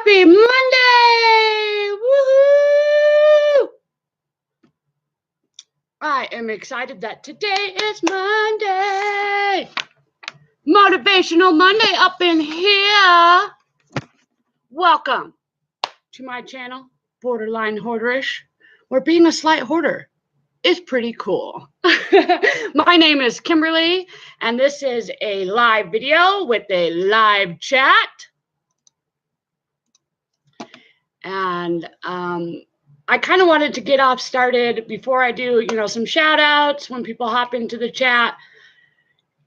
Happy Monday! Woohoo! I am excited that today is Monday. Motivational Monday up in here. Welcome to my channel, Borderline Hoarderish, where being a slight hoarder is pretty cool. My name is Kimberly, and this is a live video with a live chat. And I kind of wanted to get off started before I do, some shout outs when people hop into the chat,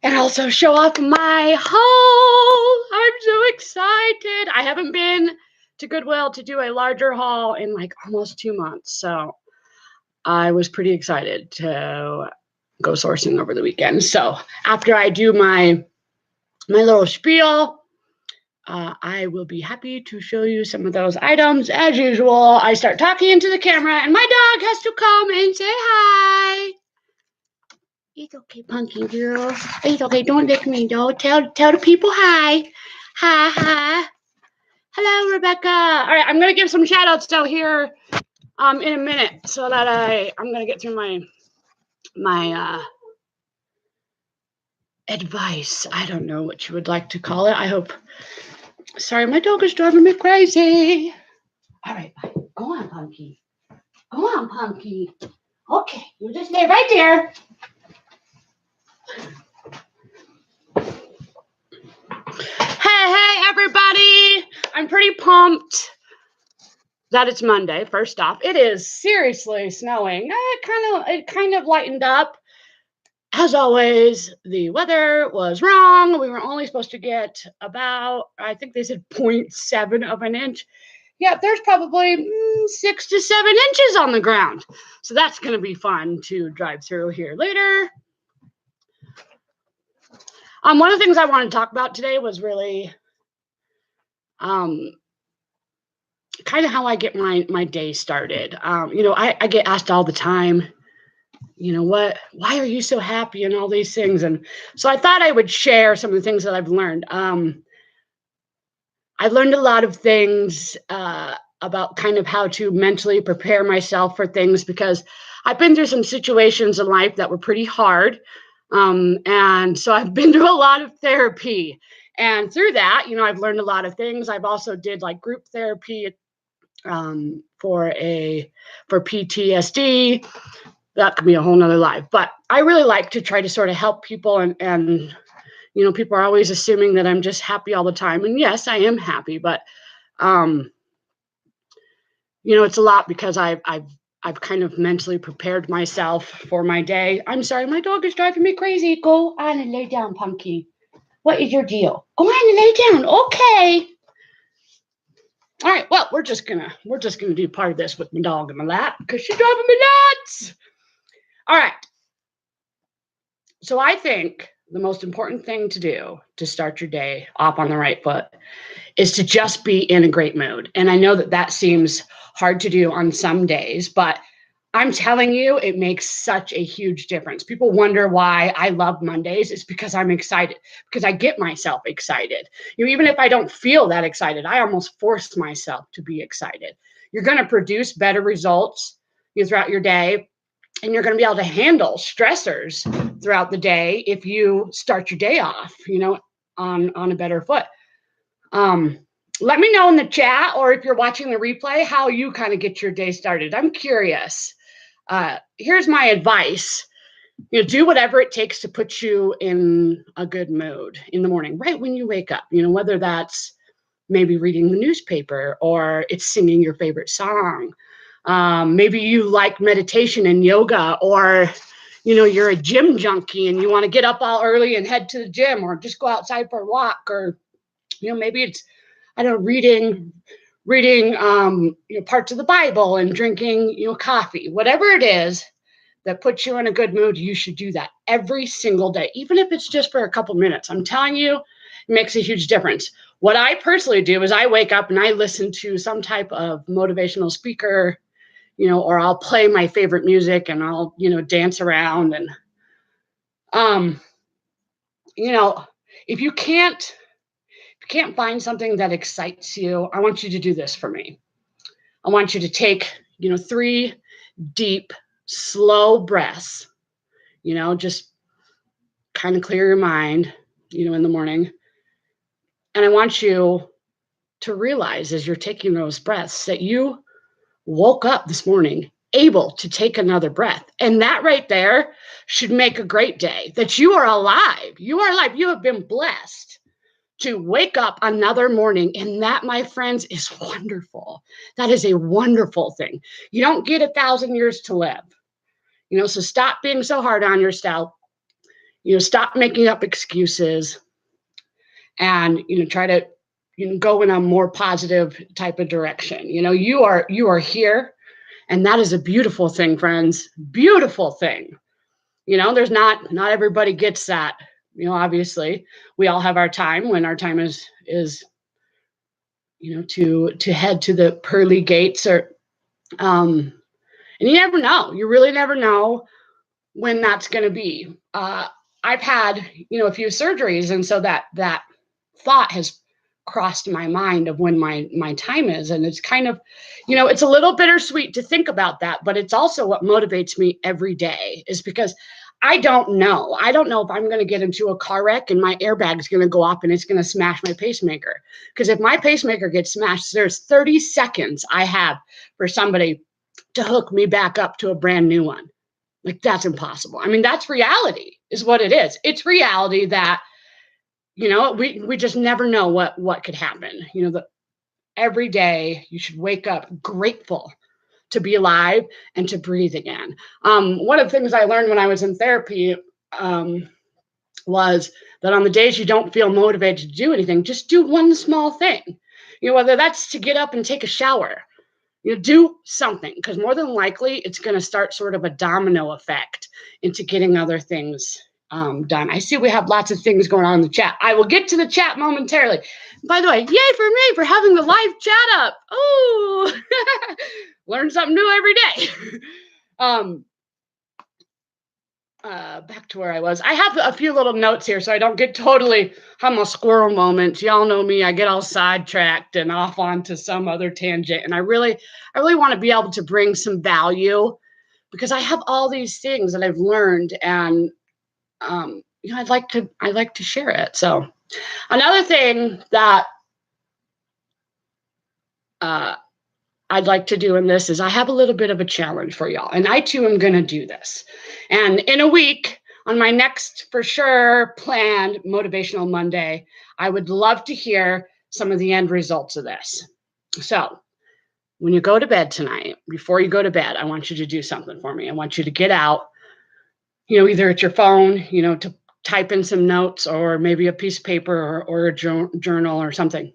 and also show off my haul. I'm so excited. I haven't been to Goodwill to do a larger haul in like almost 2 months. So I was pretty excited to go sourcing over the weekend. So after I do my little spiel, I will be happy to show you some of those items. As usual, I start talking into the camera, and my dog has to come and say hi. It's okay, pumpkin girl. It's okay. Don't lick me, though. Tell the people hi. Hi. Hello, Rebecca. All right, I'm going to give some shout-outs still here in a minute so that I'm going to get through my advice. I don't know what you would like to call it. I hope... Sorry, my dog is driving me crazy. All right, bye. Go on, Punky. Go on, Punky. Okay, you just stay right there. Hey, everybody. I'm pretty pumped that it's Monday, first off. It is seriously snowing. It kind of lightened up. As always, the weather was wrong. We were only supposed to get about, I think they said 0.7 of an inch. Yeah, there's probably 6 to 7 inches on the ground. So that's going to be fun to drive through here later. One of the things I wanted to talk about today was really kind of how I get my day started. I get asked all the time, why are you so happy and all these things? And so I thought I would share some of the things that I've learned. I've learned a lot of things about kind of how to mentally prepare myself for things, because I've been through some situations in life that were pretty hard. And so I've been through a lot of therapy, and through that, I've learned a lot of things. I've also did like group therapy for PTSD. That could be a whole nother live, but I really like to try to sort of help people, and people are always assuming that I'm just happy all the time. And yes, I am happy, but it's a lot because I've kind of mentally prepared myself for my day. I'm sorry, my dog is driving me crazy. Go on and lay down, Punky. What is your deal? Go on and lay down. Okay. All right. Well, we're just gonna do part of this with my dog in my lap because she's driving me nuts. All right. So I think the most important thing to do to start your day off on the right foot is to just be in a great mood. And I know that seems hard to do on some days, but I'm telling you, it makes such a huge difference. People wonder why I love Mondays. It's because I'm excited, because I get myself excited. Even if I don't feel that excited, I almost force myself to be excited. You're going to produce better results throughout your day, and you're going to be able to handle stressors throughout the day if you start your day off, on a better foot. Let me know in the chat, or if you're watching the replay, how you kind of get your day started. I'm curious. Here's my advice. Do whatever it takes to put you in a good mood in the morning, right when you wake up, whether that's maybe reading the newspaper or it's singing your favorite song. Maybe you like meditation and yoga, or, you're a gym junkie and you want to get up all early and head to the gym, or just go outside for a walk, or, maybe it's, reading parts of the Bible and drinking, coffee. Whatever it is that puts you in a good mood, you should do that every single day, even if it's just for a couple minutes. I'm telling you, it makes a huge difference. What I personally do is I wake up and I listen to some type of motivational speaker, or I'll play my favorite music and I'll, dance around. And, if you can't If you can't find something that excites you, I want you to do this for me. I want you to take, 3 deep, slow breaths, just kind of clear your mind, in the morning. And I want you to realize as you're taking those breaths that you woke up this morning able to take another breath. And that right there should make a great day, that you are alive. You are alive. You have been blessed to wake up another morning. And that, my friends, is wonderful. That is a wonderful thing. You don't get 1,000 years to live. So stop being so hard on yourself. Stop making up excuses and, try to, go in a more positive type of direction. You are here, and that is a beautiful thing, friends. Beautiful thing. There's not everybody gets that. Obviously we all have our time when our time is, to head to the pearly gates or, and you never know. You really never know when that's going to be. I've had, a few surgeries. And so that thought has crossed my mind of when my time is. And it's kind of, it's a little bittersweet to think about that, but it's also what motivates me every day, is because I don't know. I don't know if I'm going to get into a car wreck and my airbag is going to go off and it's going to smash my pacemaker. Because if my pacemaker gets smashed, there's 30 seconds I have for somebody to hook me back up to a brand new one. Like, that's impossible. I mean, that's reality is what it is. It's reality that, we just never know what could happen. Every day you should wake up grateful to be alive and to breathe again. One of the things I learned when I was in therapy was that on the days you don't feel motivated to do anything, just do one small thing. Whether that's to get up and take a shower, do something, because more than likely it's going to start sort of a domino effect into getting other things done. I see we have lots of things going on in the chat. I will get to the chat momentarily. By the way, yay for me for having the live chat up. Oh, learn something new every day. Back to where I was. I have a few little notes here so I don't get totally, I'm a squirrel moment. Y'all know me. I get all sidetracked and off onto some other tangent. And I really want to be able to bring some value, because I have all these things that I've learned, and I'd like to share it. So another thing that I'd like to do in this is I have a little bit of a challenge for y'all, and I too am going to do this. And in a week, on my next for sure planned Motivational Monday, I would love to hear some of the end results of this. So when you go to bed tonight, before you go to bed, I want you to do something for me. I want you to get out, either at your phone, to type in some notes, or maybe a piece of paper or a journal or something.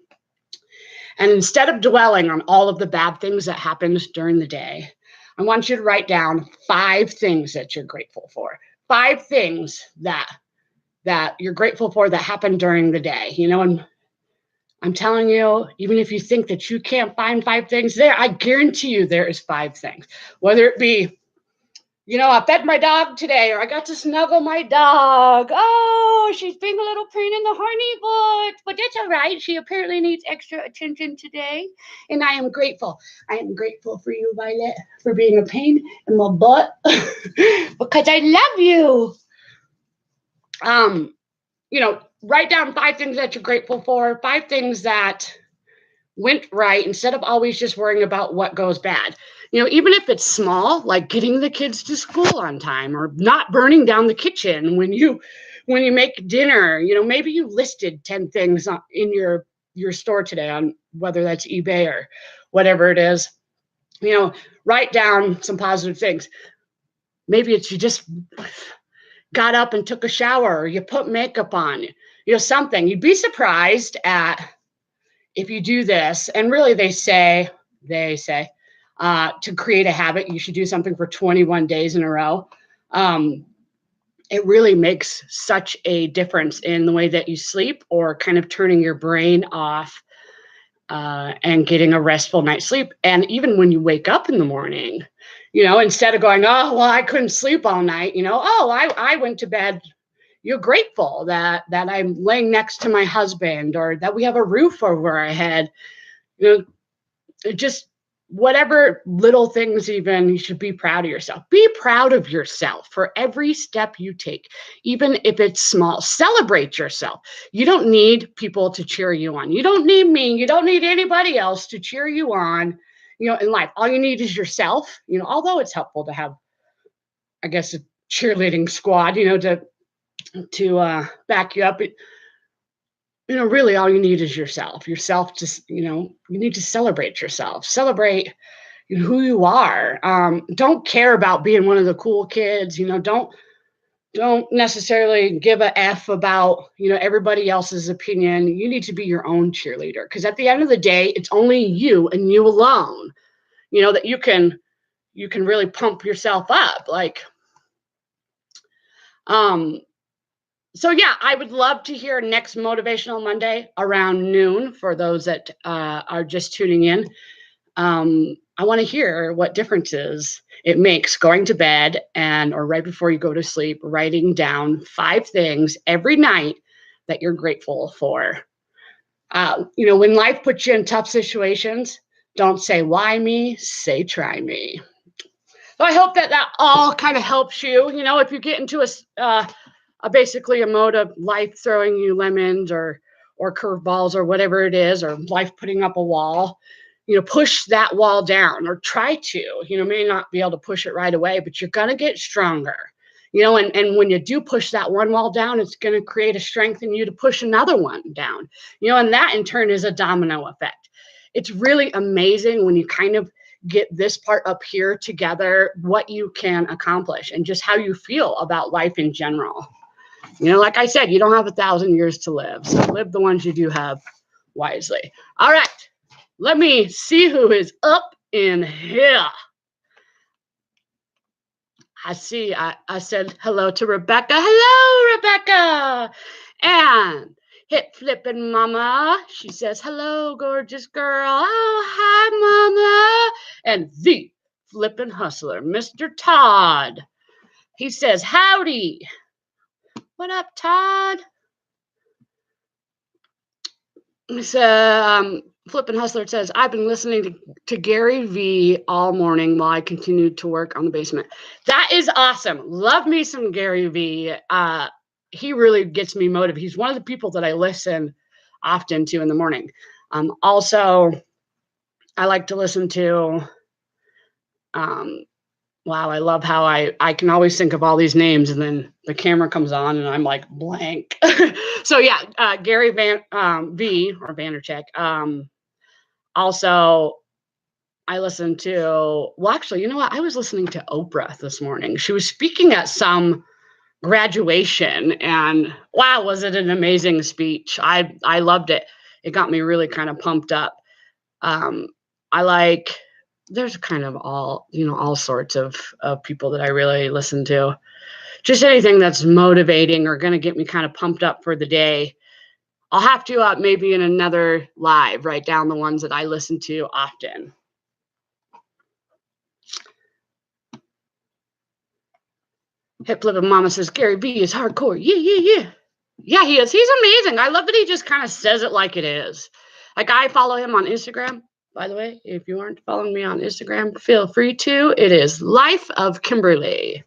And instead of dwelling on all of the bad things that happened during the day, I want you to write down 5 things that you're grateful for. 5 things that you're grateful for that happened during the day. And I'm telling you, even if you think that you can't find 5 things there, I guarantee you there is 5 things. Whether it be, I fed my dog today, or I got to snuggle my dog. Oh, she's being a little pain in the horny butt, but that's all right. She apparently needs extra attention today, and I am grateful. I am grateful for you, Violet, for being a pain in my butt, because I love you. Write down 5 things that you're grateful for, 5 things that went right, instead of always just worrying about what goes bad. Even if it's small, like getting the kids to school on time, or not burning down the kitchen when you make dinner. Maybe you listed 10 things in your store today on whether that's eBay or whatever it is. Write down some positive things. Maybe it's you just got up and took a shower, or you put makeup on, something. You'd be surprised at if you do this. And really they say to create a habit, you should do something for 21 days in a row. It really makes such a difference in the way that you sleep, or kind of turning your brain off and getting a restful night's sleep. And even when you wake up in the morning, instead of going, oh, well, I couldn't sleep all night, I went to bed, you're grateful that I'm laying next to my husband, or that we have a roof over our head. Just whatever little things, even, you should be proud of yourself. Be proud of yourself for every step you take, even if it's small. Celebrate yourself. You don't need people to cheer you on. You don't need me. You don't need anybody else to cheer you on, in life. All you need is yourself, although it's helpful to have, I guess, a cheerleading squad, to back you up. Really all you need is yourself. Just, you need to celebrate yourself. Celebrate who you are. Don't care about being one of the cool kids. Don't necessarily give a F about, everybody else's opinion. You need to be your own cheerleader, because at the end of the day, it's only you and you alone, that you can really pump yourself up. So yeah, I would love to hear next Motivational Monday around noon for those that are just tuning in. I want to hear what differences it makes going to bed or right before you go to sleep, writing down 5 things every night that you're grateful for. When life puts you in tough situations, don't say, why me? Say, try me. So I hope that all kind of helps you. If you get into basically a mode of life throwing you lemons or curveballs or whatever it is, or life putting up a wall, push that wall down, or try to. May not be able to push it right away, but you're going to get stronger. And when you do push that one wall down, it's going to create a strength in you to push another one down. And that in turn is a domino effect. It's really amazing when you kind of get this part up here together, what you can accomplish and just how you feel about life in general. Like I said, you don't have 1,000 years to live, so live the ones you do have wisely. All right, let me see who is up in here. I see, I said hello to Rebecca. Hello, Rebecca. And Hip Flippin' Mama, she says, hello, gorgeous girl. Oh, hi, Mama. And the Flippin' Hustler, Mr. Todd. He says, howdy. What up, Todd? So, Flippin' Hustler says, I've been listening to Gary V all morning while I continued to work on the basement. That is awesome. Love me some Gary V. He really gets me motivated. He's one of the people that I listen often to in the morning. Also, I like to listen to, wow, I love how I can always think of all these names, and then the camera comes on and I'm like blank. So yeah, Gary V or Vandercheck. Also, I listened to, well, actually, you know what? I was listening to Oprah this morning. She was speaking at some graduation, and wow, was it an amazing speech. I loved it. It got me really kind of pumped up. There's kind of all sorts of people that I really listen to. Just anything that's motivating or going to get me kind of pumped up for the day. I'll have to maybe in another live write down the ones that I listen to often. Hip Flippin' Mama says, Gary V is hardcore. Yeah. Yeah, he is. He's amazing. I love that he just kind of says it like it is. Like, I follow him on Instagram. By the way, if you aren't following me on Instagram, feel free to. It is Life of Kimberly.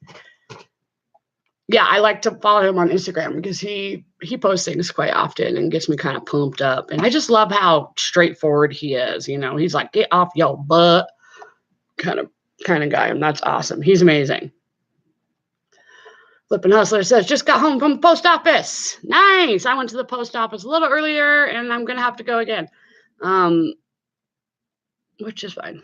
Yeah, I like to follow him on Instagram because he posts things quite often and gets me kind of pumped up. And I just love how straightforward he is. He's like, get off your butt kind of guy. And that's awesome. He's amazing. Flippin' Hustler says, just got home from the post office. Nice. I went to the post office a little earlier, and I'm going to have to go again, which is fine.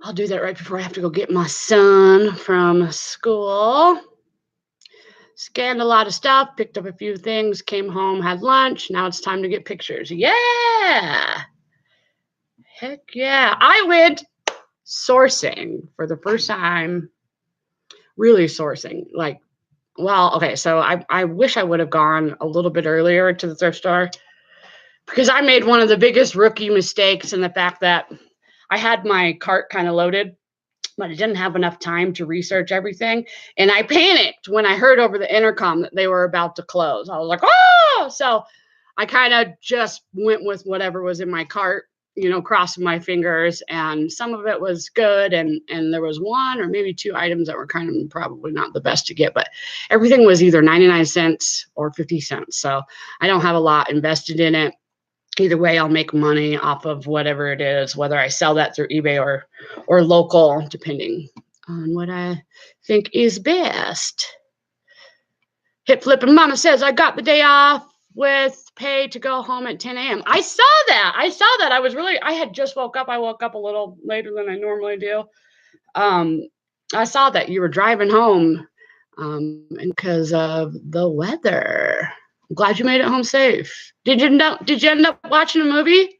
I'll do that right before I have to go get my son from school. Scanned a lot of stuff, picked up a few things, came home, had lunch. Now it's time to get pictures. Yeah. Heck yeah. I went sourcing for the first time. Really sourcing. So I wish I would have gone a little bit earlier to the thrift store, because I made one of the biggest rookie mistakes in the fact that I had my cart kind of loaded but I didn't have enough time to research everything. And I panicked when I heard over the intercom that they were about to close. I was like, oh! So I kind of just went with whatever was in my cart, crossing my fingers. And some of it was good. And there was one or maybe two items that were kind of probably not the best to get, but everything was either 99 cents or 50 cents. So I don't have a lot invested in it. Either way, I'll make money off of whatever it is, whether I sell that through eBay or local, depending on what I think is best. Hip flipping mama says, I got the day off with pay to go home at 10 a.m. I saw that. I had just woke up. I woke up a little later than I normally do. I saw that you were driving home because of the weather. I'm glad you made it home safe. Did you end up watching a movie?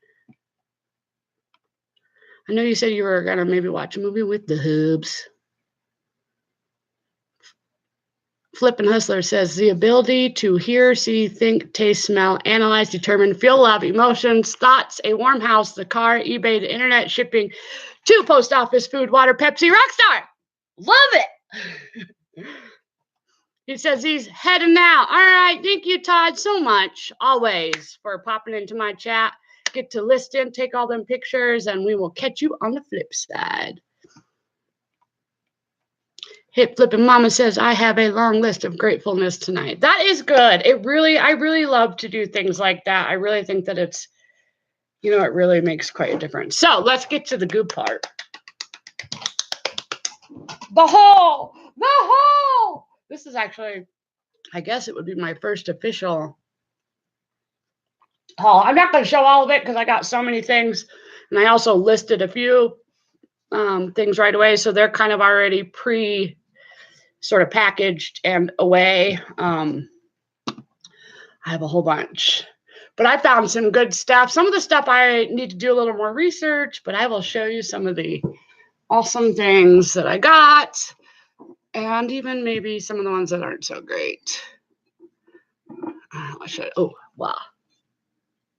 I know you said you were gonna maybe watch a movie with the hubs. Flippin' Hustler says the ability to hear, see, think, taste, smell, analyze, determine, feel love, emotions, thoughts, a warm house, the car, eBay, the internet, shipping, to post office, food, water, Pepsi, Rockstar. Love it. He says he's heading out. All right. Thank you, Todd, so much, always, for popping into my chat. Get to listen, take all them pictures, and we will catch you on the flip side. Hip flipping mama says, I have a long list of gratefulness tonight. That is good. I really love to do things like that. I really think that it's, it really makes quite a difference. So let's get to the good part. The hole. This is actually, I guess it would be my first official haul. I'm not going to show all of it because I got so many things. And I also listed a few things right away. So they're kind of already sort of packaged and away. I have a whole bunch. But I found some good stuff. Some of the stuff I need to do a little more research, but I will show you some of the awesome things that I got. And even maybe some of the ones that aren't so great. Oh, wow.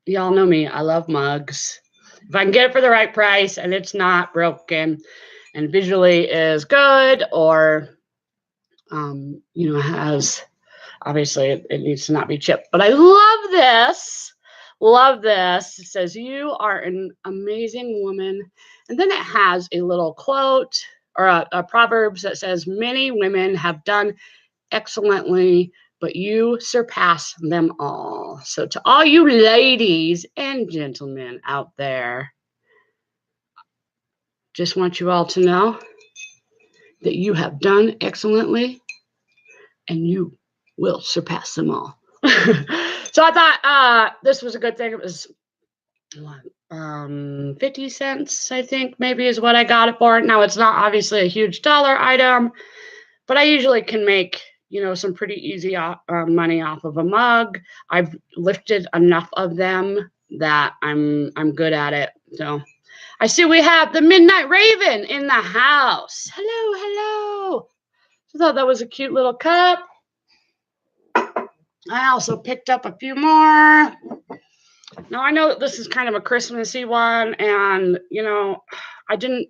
Y'all know me. I love mugs. If I can get it for the right price and it's not broken and visually is good or, has, obviously it needs to not be chipped. But I love this. Love this. It says, you are an amazing woman. And then it has a little quote or a Proverbs that says, many women have done excellently, but you surpass them all. So to all you ladies and gentlemen out there, just want you all to know that you have done excellently and you will surpass them all. So I thought this was a good thing. It was 50 cents, I think, maybe is what I got it for. Now, it's not obviously a huge dollar item, but I usually can make, some pretty easy money off of a mug. I've lifted enough of them that I'm good at it. So I see we have the Midnight Raven in the house. Hello. I thought that was a cute little cup. I also picked up a few more. Now I know that this is kind of a Christmassy one, and I didn't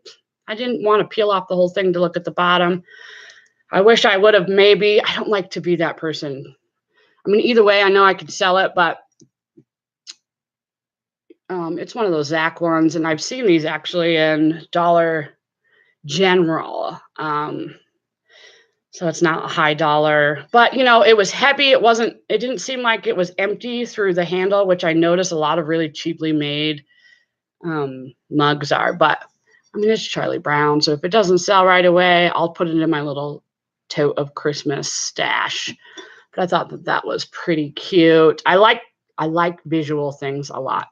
want to peel off the whole thing to look at the bottom. I wish I would have maybe. I don't like to be that person. I mean, either way, I know I could sell it, but it's one of those Zach ones, and I've seen these actually in Dollar General. So it's not a high dollar, but it was heavy. It didn't seem like it was empty through the handle, which I noticed a lot of really cheaply made mugs are. But I mean, it's Charlie Brown. So if it doesn't sell right away, I'll put it in my little tote of Christmas stash. But I thought that was pretty cute. I like visual things a lot.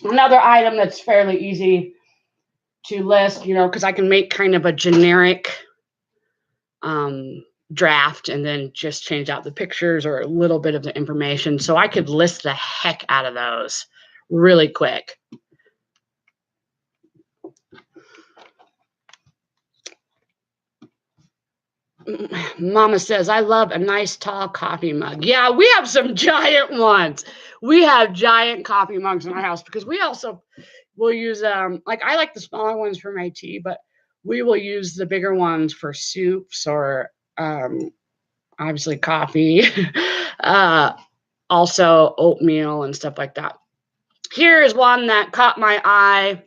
Another item that's fairly easy to list, because I can make kind of a generic draft and then just change out the pictures or a little bit of the information. So I could list the heck out of those really quick. Mama says, I love a nice tall coffee mug. Yeah, we have some giant ones. We have giant coffee mugs in our house because we also will use, I like the smaller ones for my tea, but we will use the bigger ones for soups or obviously coffee, also oatmeal and stuff like that. Here is one that caught my eye.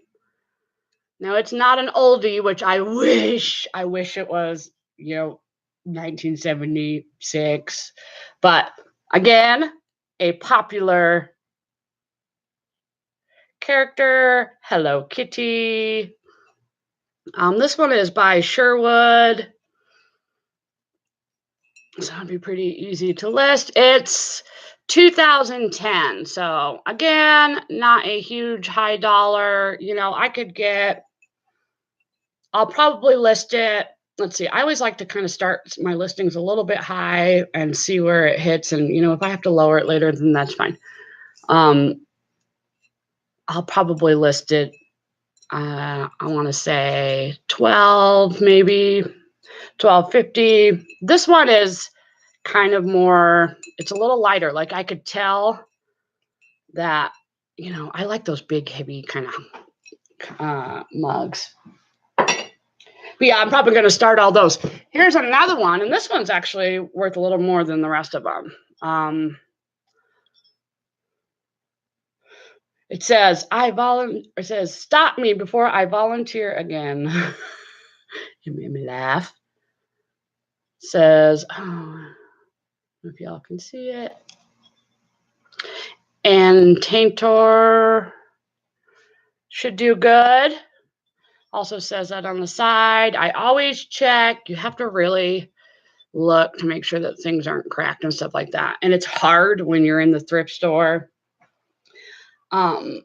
Now, it's not an oldie, which I wish it was, 1976. But again, a popular character, Hello Kitty. This one is by Sherwood. So it'd be pretty easy to list. It's 2010. So again, not a huge high dollar. I'll probably list it. Let's see. I always like to kind of start my listings a little bit high and see where it hits. And, if I have to lower it later, then that's fine. I'll probably list it. I want to say 12, maybe 12.50. This one is kind of more, it's a little lighter. Like I could tell that, I like those big, heavy kind of mugs. But yeah, I'm probably going to start all those. Here's another one, and this one's actually worth a little more than the rest of them. It says, it says, stop me before I volunteer again. It made me laugh. It says, I don't know if y'all can see it. And Taintor should do good. Also says that on the side. I always check. You have to really look to make sure that things aren't cracked and stuff like that. And it's hard when you're in the thrift store. Again,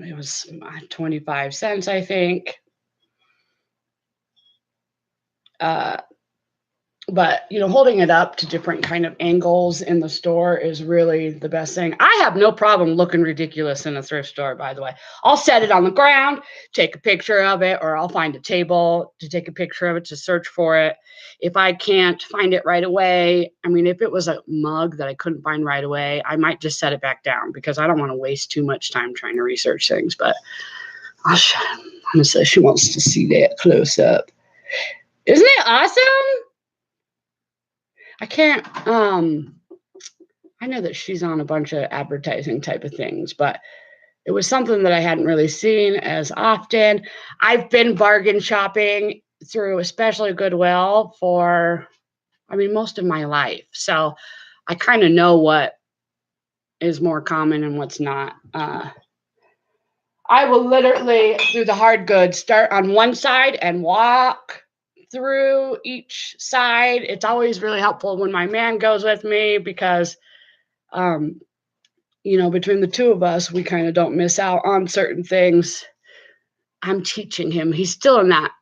it was 25 cents, I think. But, holding it up to different kind of angles in the store is really the best thing. I have no problem looking ridiculous in a thrift store, by the way. I'll set it on the ground, take a picture of it, or I'll find a table to take a picture of it, to search for it. If I can't find it right away, if it was a mug that I couldn't find right away, I might just set it back down because I don't want to waste too much time trying to research things. But I'll show you. Honestly, she wants to see that close up. Isn't it awesome? I can't, I know that she's on a bunch of advertising type of things, but it was something that I hadn't really seen as often. I've been bargain shopping through, especially Goodwill, for, most of my life. So I kind of know what is more common and what's not. I will literally, through the hard goods, start on one side and walk through each side. It's always really helpful when my man goes with me because, between the two of us, we kind of don't miss out on certain things. I'm teaching him. He's still in that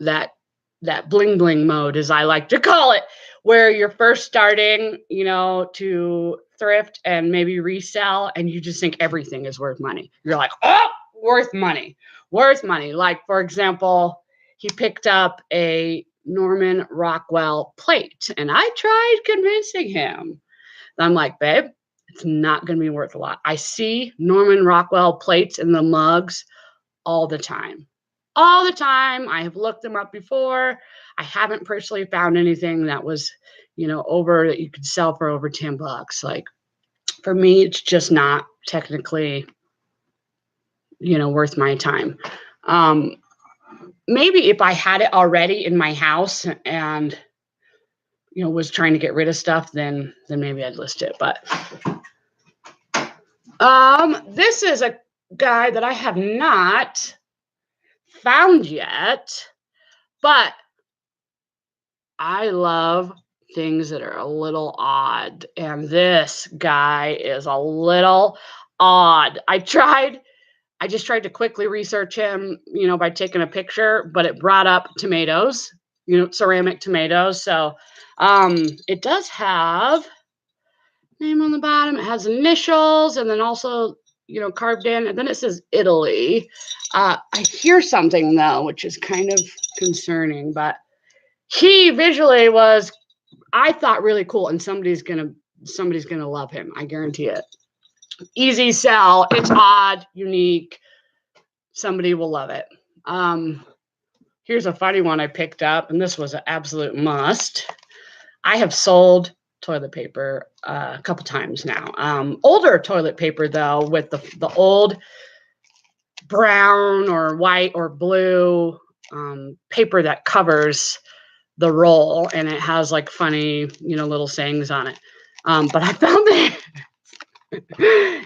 bling bling mode, as I like to call it, where you're first starting, to thrift and maybe resell, and you just think everything is worth money. You're like, oh, worth money. Like, for example, he picked up a Norman Rockwell plate, and I tried convincing him. I'm like, babe, it's not going to be worth a lot. I see Norman Rockwell plates in the mugs all the time. I have looked them up before. I haven't personally found anything that was, that you could sell for over $10. Like, for me, it's just not technically, worth my time. Maybe if I had it already in my house and, was trying to get rid of stuff, then maybe I'd list it. But this is a guy that I have not found yet, but I love things that are a little odd, and this guy is a little odd. I just tried to quickly research him, by taking a picture, but it brought up tomatoes, ceramic tomatoes. So it does have name on the bottom. It has initials, and then also, carved in, and then it says Italy. I hear something though, which is kind of concerning, but he visually was, I thought, really cool, and somebody's gonna love him. I guarantee it. Easy sell. It's odd, unique. Somebody will love it. Here's a funny one I picked up, and this was an absolute must. I have sold toilet paper a couple times now. Older toilet paper, though, with the old brown or white or blue paper that covers the roll, and it has like funny, little sayings on it. But I found that,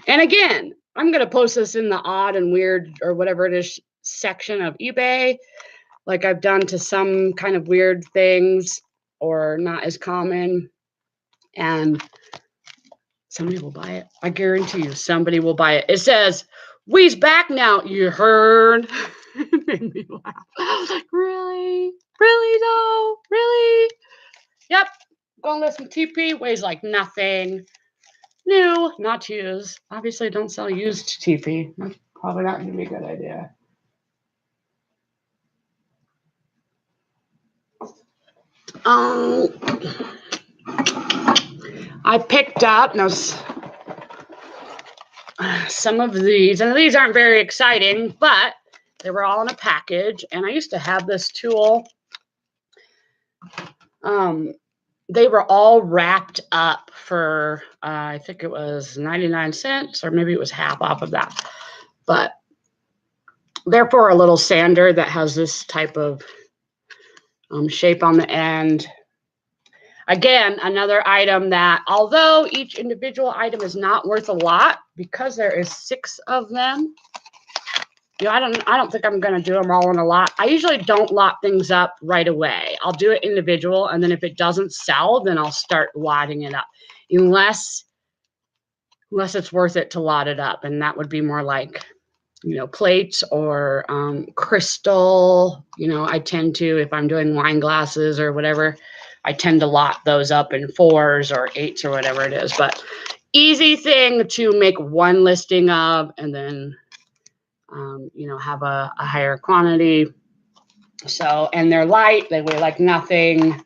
and again, I'm going to post this in the odd and weird or whatever it is section of eBay, like I've done to some kind of weird things or not as common. And somebody will buy it. I guarantee you somebody will buy it. It says, "We's back now, you heard." It made me laugh. I was like, really? Really though? Really? Yep. Gonna list some TP. Weighs like nothing. New, not used. Obviously, don't sell used TP. That's probably not going to be a good idea. I picked up now some of these, and these aren't very exciting, but they were all in a package. And I used to have this tool. They were all wrapped up for, I think it was 99 cents, or maybe it was half off of that. But they're for a little sander that has this type of shape on the end. Again, another item that, although each individual item is not worth a lot, because there is 6 of them, I don't think I'm going to do them all in a lot. I usually don't lot things up right away. I'll do it individual, and then if it doesn't sell, then I'll start lotting it up, unless it's worth it to lot it up, and that would be more like, plates or crystal. I tend to, if I'm doing wine glasses or whatever, I tend to lot those up in 4s or 8s or whatever it is. But easy thing to make one listing of, and then have a higher quantity. So, and they're light, they weigh like nothing.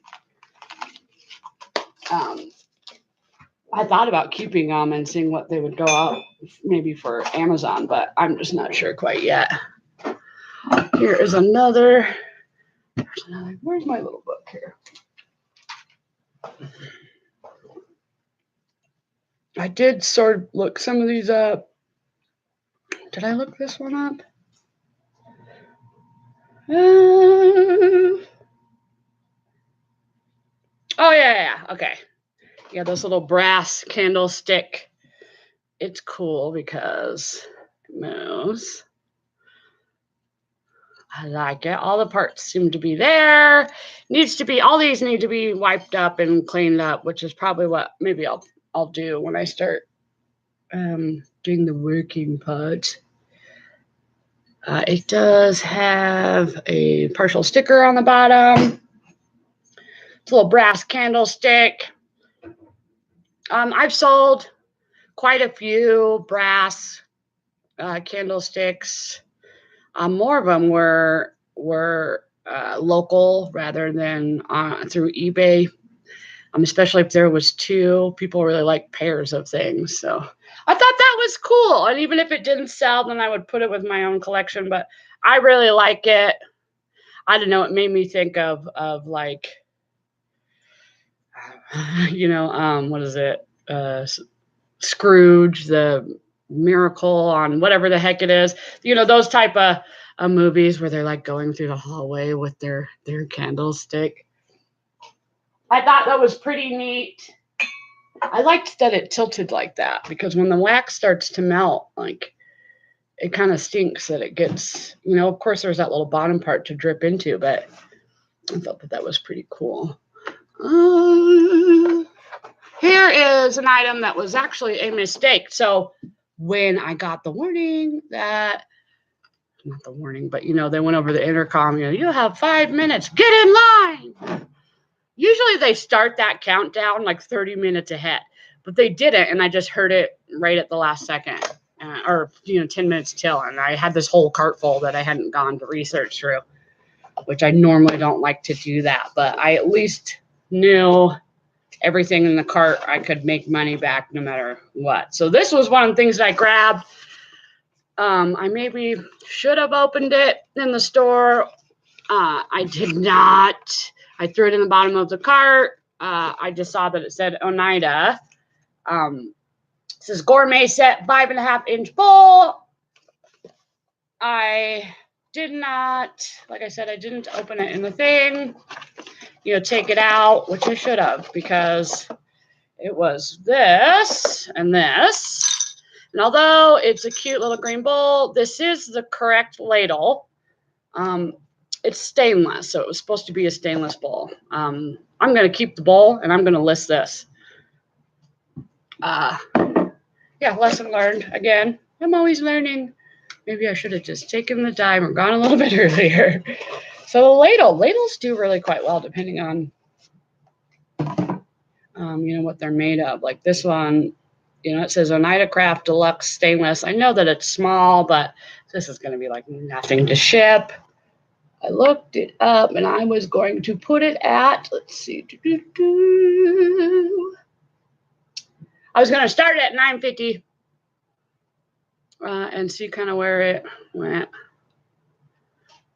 I thought about keeping them and seeing what they would go out maybe for Amazon, but I'm just not sure quite yet. Here is another. Where's my little book here? I did sort of look some of these up. Did I look this one up? Oh, yeah. Okay. Yeah, this little brass candlestick. It's cool because it moves. I like it. All the parts seem to be there. All these need to be wiped up and cleaned up, which is probably what maybe I'll do when I start doing the working part. It does have a partial sticker on the bottom. It's a little brass candlestick. I've sold quite a few brass candlesticks. More of them were local rather than through eBay. Especially if there was 2, people really like pairs of things. So I thought that was cool. And even if it didn't sell, then I would put it with my own collection. But I really like it. I don't know. It made me think of like, what is it? Scrooge, the Miracle on whatever the heck it is. Those type of movies where they're like going through the hallway with their candlestick. I thought that was pretty neat. I liked that it tilted like that, because when the wax starts to melt, like, it kind of stinks that it gets, of course there's that little bottom part to drip into, but I thought that was pretty cool. Here is an item that was actually a mistake. So when I got the warning that, not the warning, but they went over the intercom, you have 5 minutes, get in line. Usually they start that countdown like 30 minutes ahead, but they didn't, and I just heard it right at the last second, or 10 minutes till, and I had this whole cart full that I hadn't gone to research through, which I normally don't like to do that, but I at least knew everything in the cart I could make money back no matter what. So this was one of the things that I grabbed. I maybe should have opened it in the store, I did not. I threw it in the bottom of the cart. I just saw that it said Oneida. It says gourmet set 5.5-inch bowl. I did not, like I said, I didn't open it in the thing, take it out, which I should have, because it was this and this. And although it's a cute little green bowl, this is the correct ladle. It's stainless, so it was supposed to be a stainless bowl. I'm going to keep the bowl, and I'm going to list this. Lesson learned. Again, I'm always learning. Maybe I should have just taken the time or gone a little bit earlier. So the ladles do really quite well, depending on, what they're made of. Like this one, it says Oneida Craft Deluxe Stainless. I know that it's small, but this is going to be like nothing to ship. I looked it up, and I was going to put it at, let's see. I was going to start it at $9.50 and see kind of where it went.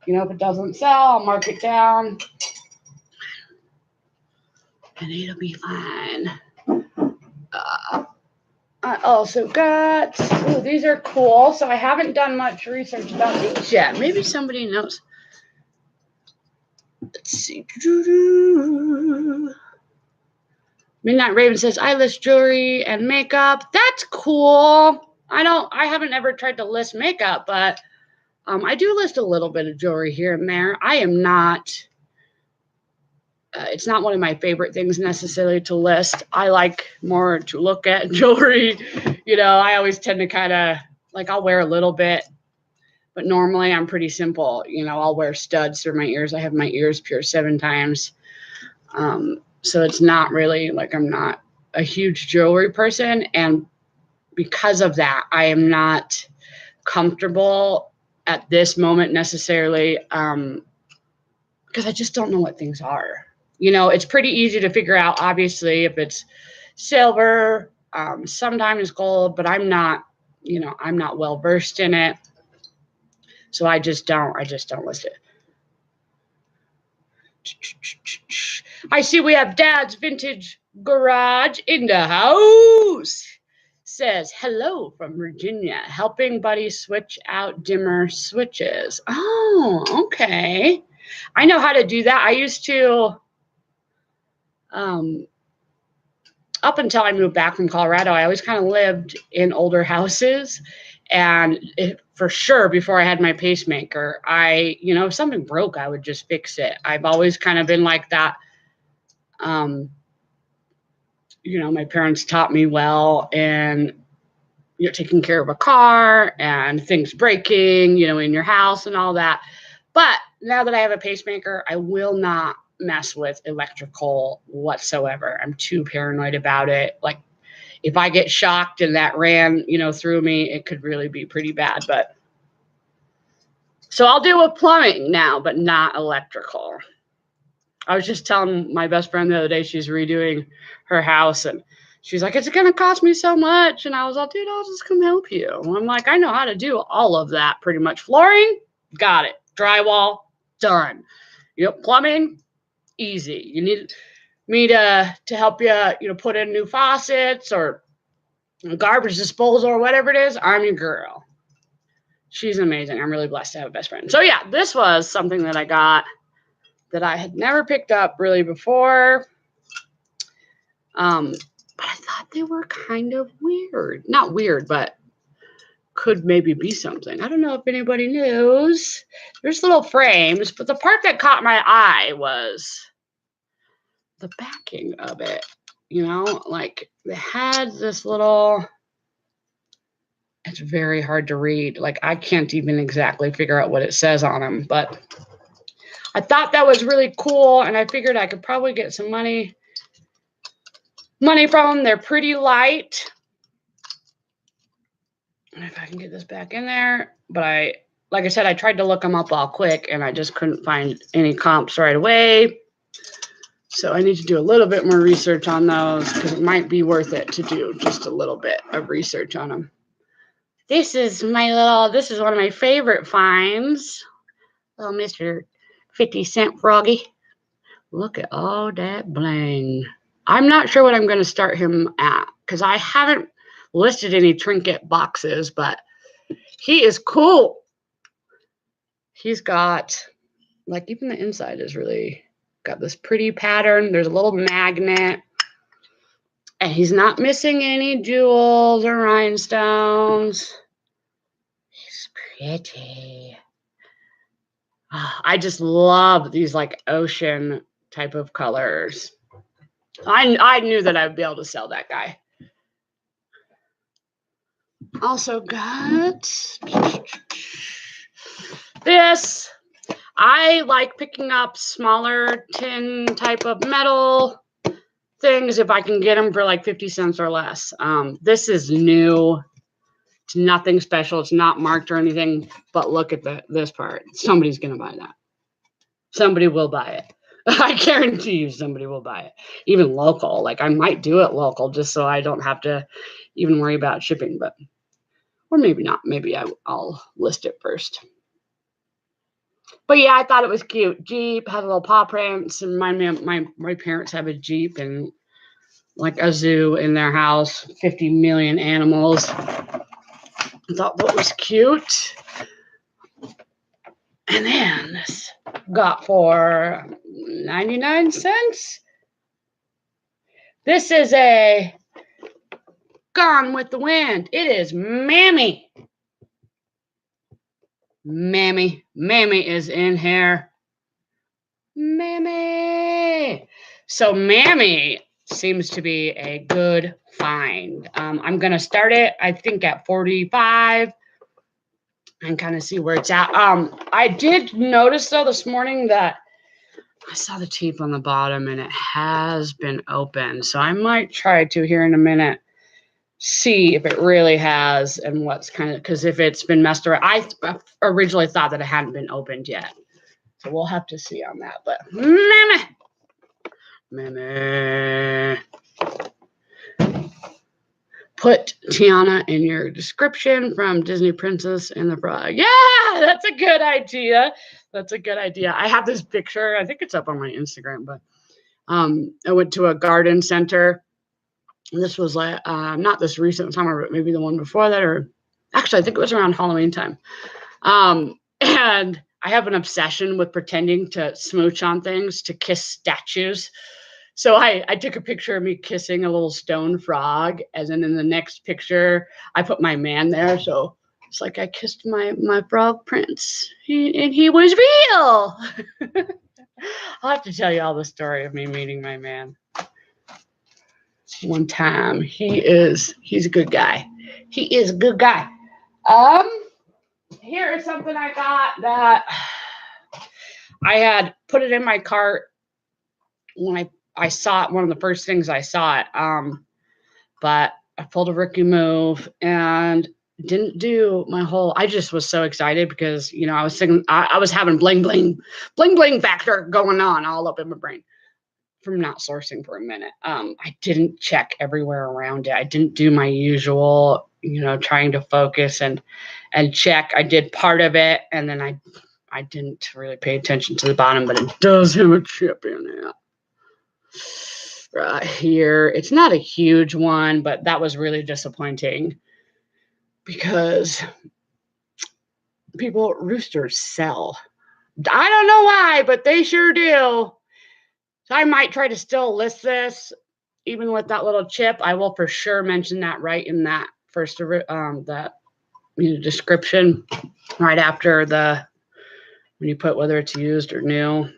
If it doesn't sell, I'll mark it down. And it'll be fine. I also got, these are cool. So I haven't done much research about these yet. Maybe somebody knows. Let's see. Midnight Raven says, I list jewelry and makeup. That's cool. I haven't ever tried to list makeup, but I do list a little bit of jewelry here and there. I am not, it's not one of my favorite things necessarily to list. I like more to look at jewelry. I always tend to kind of, I'll wear a little bit, but normally I'm pretty simple. I'll wear studs through my ears. I have my ears pierced 7 times. So it's not really I'm not a huge jewelry person. And because of that, I am not comfortable at this moment necessarily because I just don't know what things are. It's pretty easy to figure out, obviously, if it's silver, sometimes gold, but I'm not well versed in it. So I just don't list it. I see we have Dad's Vintage Garage in the house. Says, hello from Virginia, helping buddy switch out dimmer switches. Oh, okay. I know how to do that. I used to, up until I moved back from Colorado, I always kind of lived in older houses. And for sure, before I had my pacemaker, if something broke, I would just fix it. I've always kind of been like that. My parents taught me well in, taking care of a car and things breaking, in your house and all that. But now that I have a pacemaker, I will not mess with electrical whatsoever. I'm too paranoid about it. If I get shocked and that ran, through me, it could really be pretty bad. But so I'll do with plumbing now, but not electrical. I was just telling my best friend the other day, she's redoing her house, and she's like, it's going to cost me so much. And I was like, dude, I'll just come help you. And I'm like, I know how to do all of that pretty much. Flooring, got it. Drywall, done. Plumbing, easy. You need me to help you, put in new faucets or garbage disposal or whatever it is, I'm your girl. She's amazing. I'm really blessed to have a best friend. So yeah, this was something that I got that I had never picked up really before. But I thought they were kind of weird. Not weird, but could maybe be something. I don't know if anybody knows. There's little frames, but the part that caught my eye was the backing of it. They had this little, it's very hard to read. I can't even exactly figure out what it says on them, but I thought that was really cool, and I figured I could probably get some money from them. They're pretty light. And if I can get this back in there, but like I said, I tried to look them up all quick, and I just couldn't find any comps right away. So I need to do a little bit more research on those because it might be worth it to do just a little bit of research on them. This is one of my favorite finds. Little Mr. 50-cent froggy. Look at all that bling. I'm not sure what I'm going to start him at because I haven't listed any trinket boxes, but he is cool. He's got, like, even the inside is really got this pretty pattern. There's a little magnet. And he's not missing any jewels or rhinestones. He's pretty. I just love these like ocean type of colors. I knew that I would be able to sell that guy. Also got this. I like picking up smaller tin type of metal things if I can get them for like 50 cents or less. This is new. It's nothing special. It's not marked or anything, but look at this part. Somebody's going to buy that. Somebody will buy it. I guarantee you somebody will buy it. Even local. Like I might do it local just so I don't have to even worry about shipping, but or maybe not. Maybe I'll list it first. But yeah, I thought it was cute. Jeep has little paw prints. And remind me of my parents have a Jeep and like a zoo in their house. 50 million animals. I thought that was cute. And then this got for 99 cents. This is a Gone with the Wind. It is Mammy. Mammy is in here. Mammy. So Mammy seems to be a good find. I'm going to start it, I think, at 45 and kind of see where it's at. I did notice, though, this morning that I saw the tape on the bottom and it has been open. So I might try to here in a minute see if it really has and what's kind of, because if it's been messed around, I originally thought that it hadn't been opened yet. So we'll have to see on that. But Mama. Put Tiana in your description from Disney Princess and the Frog. Yeah, that's a good idea. That's a good idea. I have this picture. I think it's up on my Instagram, but I went to a garden center. This was like not this recent summer, but maybe the one before that, or actually I think it was around Halloween time. And I have an obsession with pretending to smooch on things, to kiss statues. So I took a picture of me kissing a little stone frog, and then in the next picture, I put my man there. So it's like I kissed my frog prince, and he was real. I'll have to tell you all the story of me meeting my man. One time, he's a good guy. He is a good guy. Here is something I got that I had put it in my cart when I saw it, one of the first things I saw it. But I pulled a rookie move and didn't do my whole. I just was so excited because I was thinking I was having bling factor going on all up in my brain from not sourcing for a minute. I didn't check everywhere around it. I didn't do my usual, trying to focus and check. I did part of it, and then I didn't really pay attention to the bottom, but it does have a chip in it. Right here. It's not a huge one, but that was really disappointing because roosters sell. I don't know why, but they sure do. So I might try to still list this, even with that little chip. I will for sure mention that right in that first description, right after when you put whether it's used or new.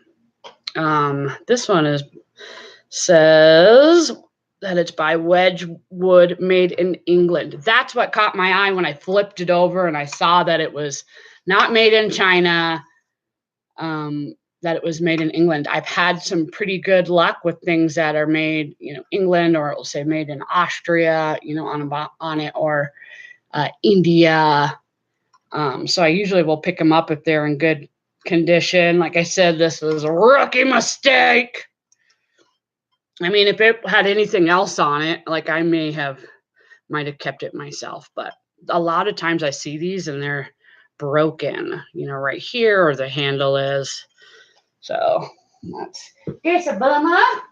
This one says that it's by Wedgwood, made in England. That's what caught my eye when I flipped it over and I saw that it was not made in China. That it was made in England. I've had some pretty good luck with things that are made, England, or it will say made in Austria, on it, or India. So I usually will pick them up if they're in good condition. Like I said, this was a rookie mistake. I mean, if it had anything else on it, like I might have kept it myself, but a lot of times I see these and they're broken, right here, or the handle is. So that's Isabella.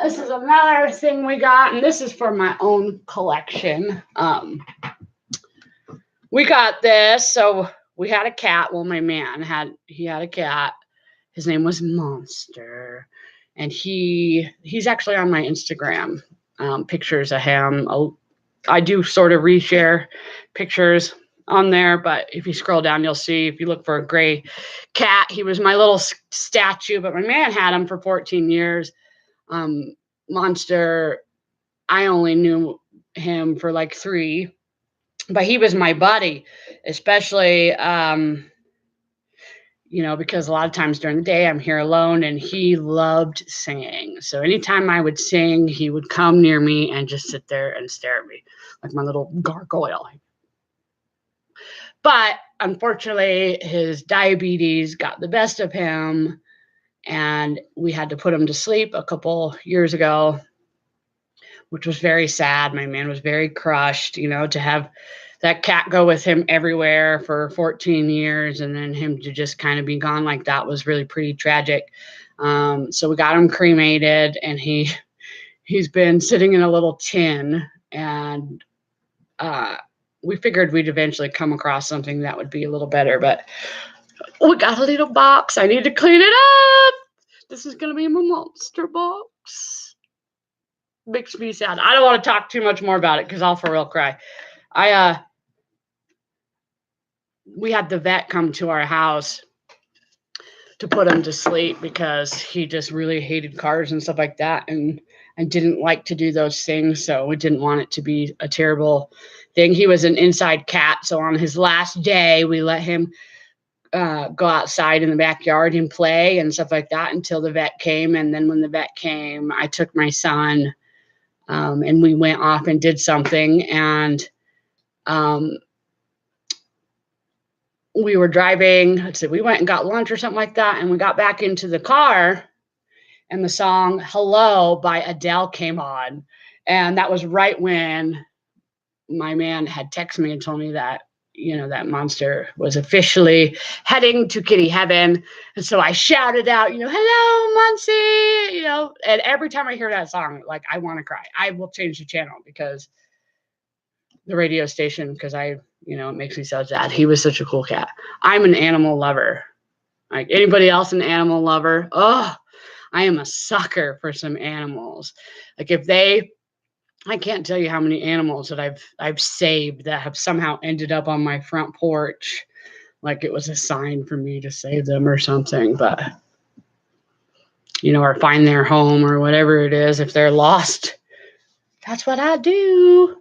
This is another thing we got, and this is for my own collection. We got this. So we had a cat. Well, my man had a cat. His name was Monster, and he's actually on my Instagram. Pictures of him. I do sort of reshare pictures on there, but if you scroll down, you'll see, if you look for a gray cat, he was my little statue, but my man had him for 14 years. Monster, I only knew him for like 3, but he was my buddy, especially, because a lot of times during the day I'm here alone, and he loved singing. So anytime I would sing, he would come near me and just sit there and stare at me like my little gargoyle. But unfortunately, his diabetes got the best of him, and we had to put him to sleep a couple years ago, which was very sad. My man was very crushed, to have that cat go with him everywhere for 14 years, and then him to just kind of be gone like that was really pretty tragic. So we got him cremated, and he's been sitting in a little tin, and we figured we'd eventually come across something that would be a little better, but we got a little box. I need to clean it up. This is going to be my monster box. Makes me sad. I don't want to talk too much more about it because I'll for real cry. We had the vet come to our house to put him to sleep because he just really hated cars and stuff like that, and didn't like to do those things. So we didn't want it to be a terrible thing. He was an inside cat. So on his last day, we let him go outside in the backyard and play and stuff like that until the vet came. And then when the vet came, I took my son, and we went off and did something. And we were driving. So we went and got lunch or something like that. And we got back into the car, and the song Hello by Adele came on. And that was right when my man had texted me and told me that, that Monster was officially heading to kitty heaven. And so I shouted out, hello, Muncie, and every time I hear that song, like, I want to cry. I will change the channel because the radio station, because it makes me so sad. He was such a cool cat. I'm an animal lover. Like anybody else, an animal lover? Oh, I am a sucker for some animals. Like I can't tell you how many animals that I've saved that have somehow ended up on my front porch. Like it was a sign for me to save them or something, but or find their home or whatever it is. If they're lost, that's what I do.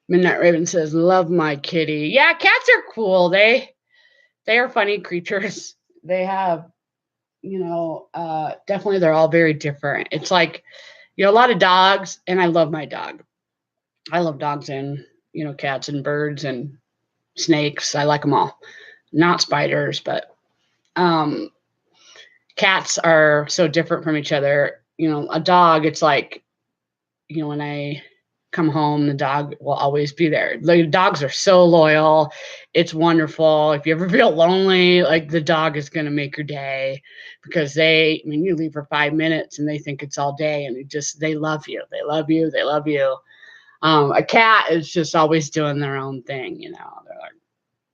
Midnight Raven says, love my kitty. Yeah, cats are cool. They are funny creatures. They have, definitely they're all very different. It's like, a lot of dogs, and I love my dog. I love dogs and, cats and birds and snakes. I like them all. Not spiders, but cats are so different from each other. A dog, it's like, when I come home, the dog will always be there. The dogs are so loyal. It's wonderful. If you ever feel lonely, like the dog is going to make your day because you leave for 5 minutes and they think it's all day, and they love you. They love you. They love you. A cat is just always doing their own thing. They're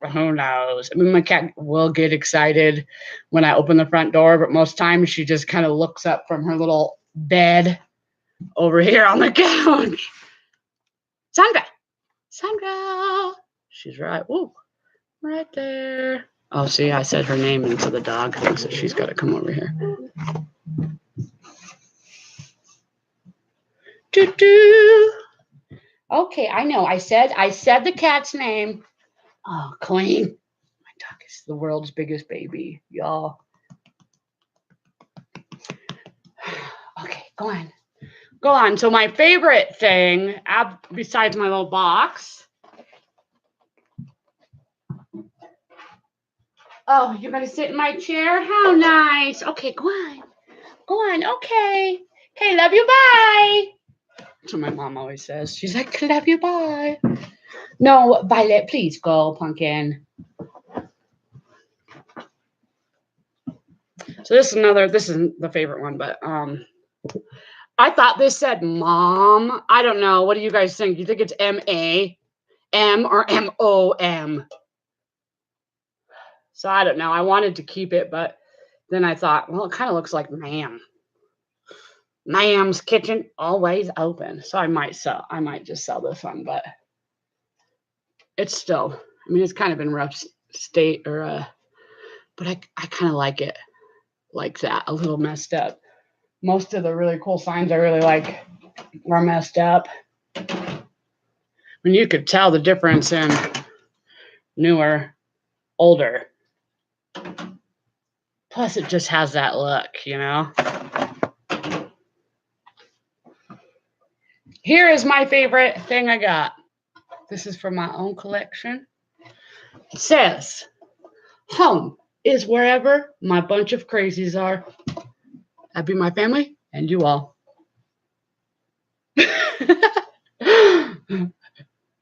like, who knows? I mean, my cat will get excited when I open the front door, but most times she just kind of looks up from her little bed over here on the couch. Sandra. She's right. Ooh, right there. Oh, see, I said her name into the dog thing, so she's got to come over here. Doo-doo. Okay, I know. I said the cat's name. Oh, Queen. My dog is the world's biggest baby, y'all. Okay, go on. So my favorite thing, besides my little box. Oh, you're going to sit in my chair? How nice. Okay, go on. Okay, love you, bye. That's what my mom always says. She's like, love you, bye. No, Violet, please go, pumpkin. So this isn't the favorite one, but I thought this said mom. I don't know. What do you guys think? Do you think it's M or MOM? So I don't know. I wanted to keep it, but then I thought, well, it kind of looks like ma'am. Ma'am's kitchen always open. So I might just sell this one, but it's still, I mean, it's kind of in rough state but I kind of like it like that, a little messed up. Most of the really cool signs I really like are messed up. I mean, you could tell the difference in newer, older. Plus, it just has that look, you know? Here is my favorite thing I got. This is from my own collection. It says, home is wherever my bunch of crazies are. That'd be my family and you all.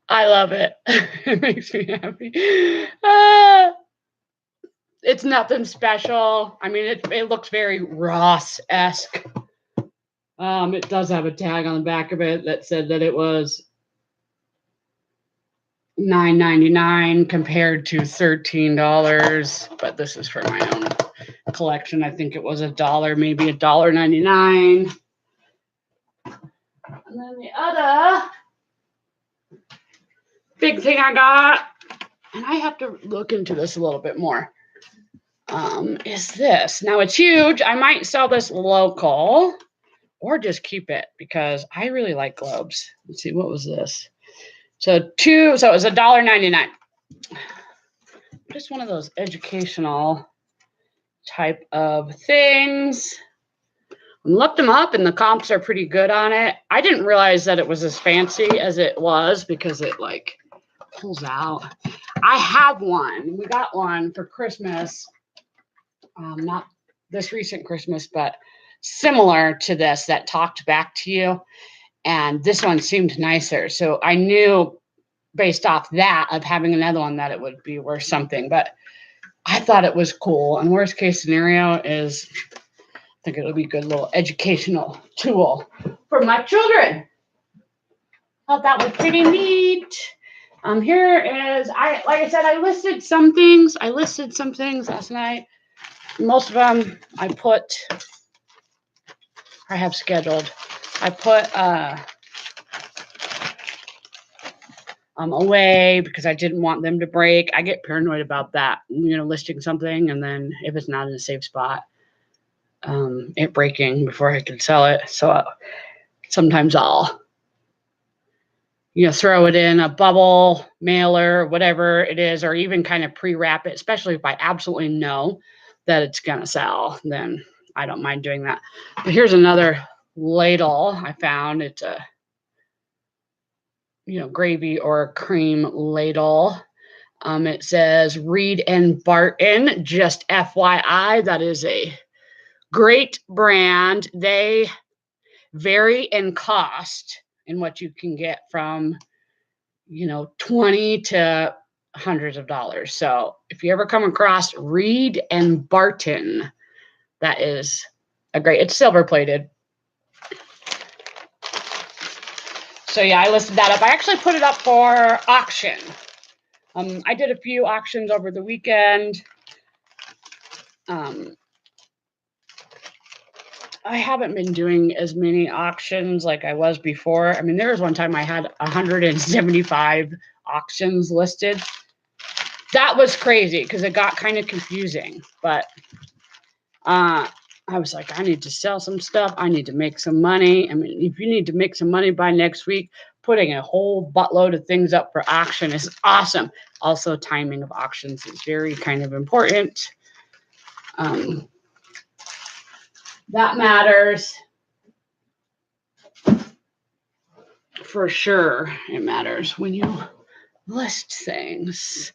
I love it. It makes me happy. It's nothing special. I mean, it looks very Ross-esque. It does have a tag on the back of it that said that it was $9.99 compared to $13, but this is for my own collection. I think it was $1, maybe $1.99. And then the other big thing I got, and I have to look into this a little bit more, is this. Now it's huge. I might sell this local or just keep it because I really like globes. Let's see, what was this? So it was $1.99. Just one of those educational type of things. I looked them up and the comps are pretty good on it. I didn't realize that it was as fancy as it was because it like pulls out. I have one. We got one for Christmas. Not this recent Christmas, but similar to this that talked back to you. And this one seemed nicer. So I knew based off that of having another one that it would be worth something. But I thought it was cool. And worst case scenario is I think it'll be a good little educational tool for my children. Thought that was pretty neat. Here is, like I said, I listed some things last night. Most of them I have scheduled. I put away because I didn't want them to break. I get paranoid about that, listing something and then if it's not in a safe spot, it breaking before I can sell it. So sometimes I'll throw it in a bubble mailer, whatever it is, or even kind of pre-wrap it, especially if I absolutely know that it's going to sell, then I don't mind doing that. But here's another ladle I found. It's a, gravy or cream ladle. It says Reed and Barton, just FYI. That is a great brand. They vary in cost in what you can get from, $20 to hundreds of dollars. So if you ever come across Reed and Barton, that is it's silver plated. So yeah, I listed that up. I actually put it up for auction. I did a few auctions over the weekend. I haven't been doing as many auctions like I was before. I mean, there was one time I had 175 auctions listed. That was crazy because it got kind of confusing. But I was like, I need to sell some stuff. I need to make some money. I mean, if you need to make some money by next week, putting a whole buttload of things up for auction is awesome. Also, timing of auctions is very kind of important. That matters. For sure, it matters when you list things.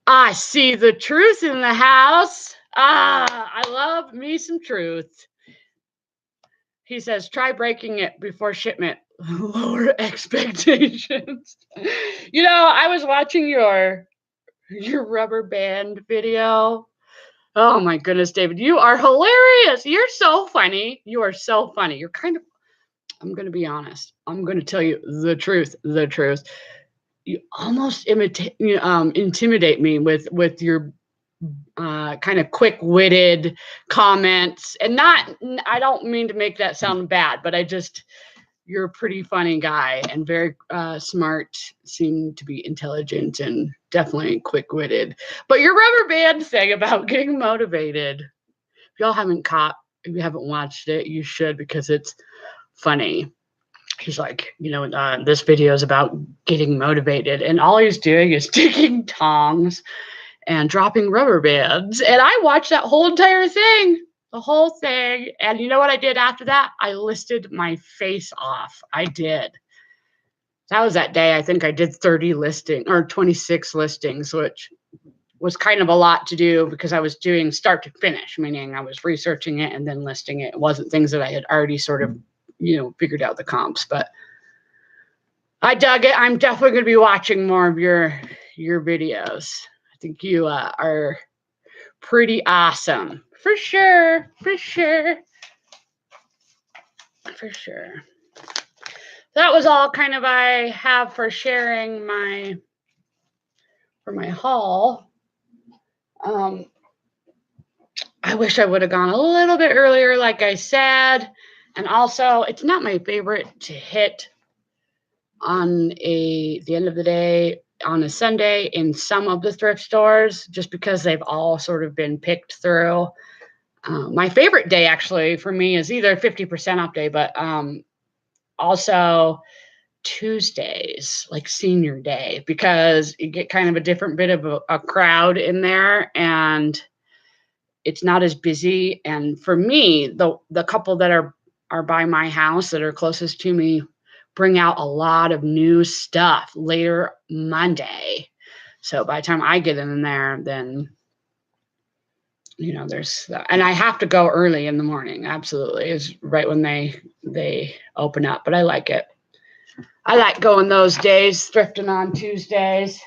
I see the truth in the house. I love me some truth. He says, try breaking it before shipment. Lower expectations. I was watching your Your rubber band video. Oh my goodness, David, you are hilarious. You're so funny. You are so funny. You're kind of, I'm going to be honest. I'm going to tell you the truth. The truth. You almost intimidate me with your kind of quick-witted comments, and not. I don't mean to make that sound bad, but you're a pretty funny guy and very smart. Seem to be intelligent and definitely quick-witted. But your rubber band thing about getting motivated. If y'all if you haven't watched it, you should, because it's funny. He's like, this video is about getting motivated, and all he's doing is taking tongs and dropping rubber bands. And I watched that whole entire thing, the whole thing. And you know what I did after that? I listed my face off. I did. That was that day. I think I did 30 listings or 26 listings, which was kind of a lot to do because I was doing start to finish, meaning I was researching it and then listing it. It wasn't things that I had already sort of, figured out the comps, but I dug it. I'm definitely going to be watching more of your videos. I think you are pretty awesome. For sure. For sure. For sure. That was all kind of I have for sharing my haul. I wish I would have gone a little bit earlier, like I said. And also, it's not my favorite to hit on the end of the day on a Sunday in some of the thrift stores, just because they've all sort of been picked through. My favorite day actually for me is either 50% off day, but also Tuesdays, like senior day, because you get kind of a different bit of a crowd in there, and it's not as busy. And for me, the couple that are by my house that are closest to me bring out a lot of new stuff later Monday. So by the time I get in there, then there's and I have to go early in the morning. Absolutely, is right when they open up. But I like it. I like going those days, thrifting on Tuesdays.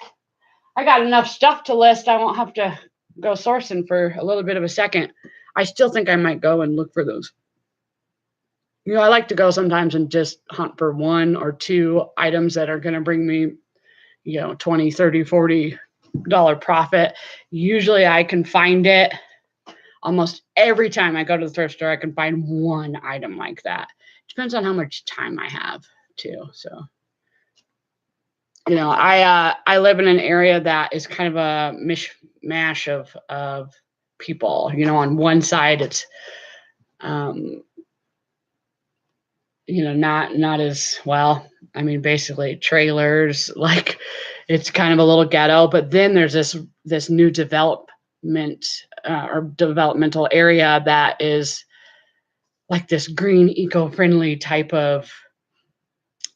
I got enough stuff to list. I won't have to go sourcing for a little bit of a second. I still think I might go and look for those. I like to go sometimes and just hunt for one or two items that are going to bring me, $20, $30, $40 profit. Usually I can find it. Almost every time I go to the thrift store, I can find one item like that. Depends on how much time I have too. So, I live in an area that is kind of a mishmash of people. On one side it's, not as well. I mean, basically trailers, like it's kind of a little ghetto, but then there's this new development or developmental area that is like this green, eco-friendly type of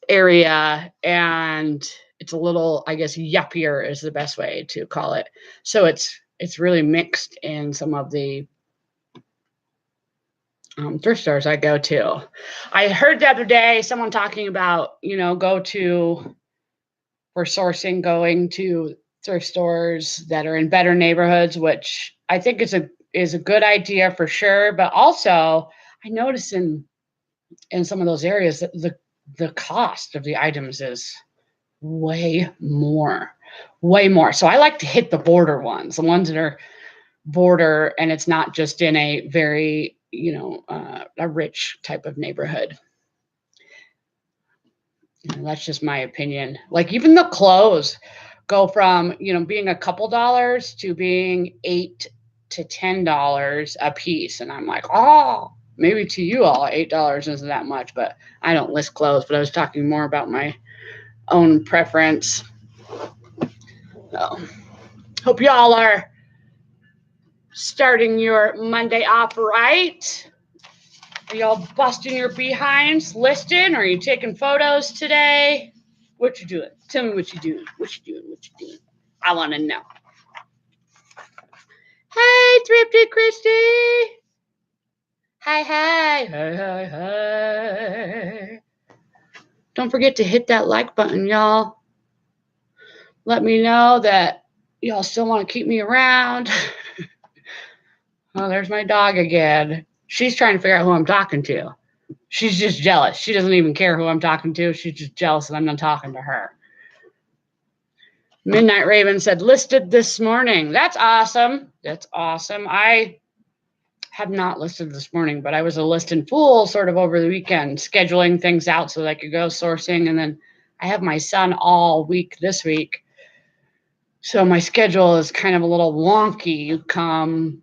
area, and it's a little, I guess, yuppier is the best way to call it. So it's really mixed in some of the thrift stores I go to. I heard the other day someone talking about, for sourcing, going to thrift stores that are in better neighborhoods, which I think is a good idea for sure. But also, I notice in some of those areas that the cost of the items is way more. So I like to hit the border ones, the ones that are border, and it's not just in a very, a rich type of neighborhood. That's just my opinion. Like even the clothes go from, being a couple dollars to being $8 to $10 a piece. And I'm like, oh, maybe to you all, $8 isn't that much, but I don't list clothes, but I was talking more about my own preference. So hope y'all are starting your Monday off right. Are y'all busting your behinds, listing? Or are you taking photos today? What you doing? Tell me what you doing. What you doing? I want to know. Hey, Thrifty Christy. Hi. Don't forget to hit that like button, y'all. Let me know that y'all still want to keep me around? Oh, there's my dog again. She's trying to figure out who I'm talking to. She's just jealous. She doesn't even care who I'm talking to. She's just jealous that I'm not talking to her. Midnight Raven said, listed this morning. That's awesome. That's awesome. I have not listed this morning, but I was a listing fool sort of over the weekend, scheduling things out so that I could go sourcing. And then I have my son all week this week. So my schedule is kind of a little wonky. You come,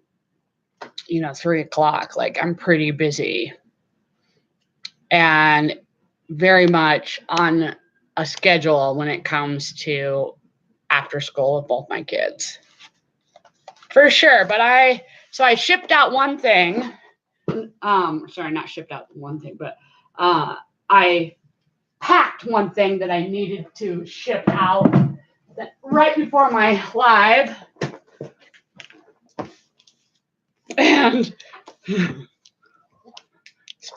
3 o'clock, like I'm pretty busy and very much on a schedule when it comes to after school with both my kids. For sure. But I shipped out one thing. Sorry, not shipped out one thing, but I packed one thing that I needed to ship out right before my live. And it's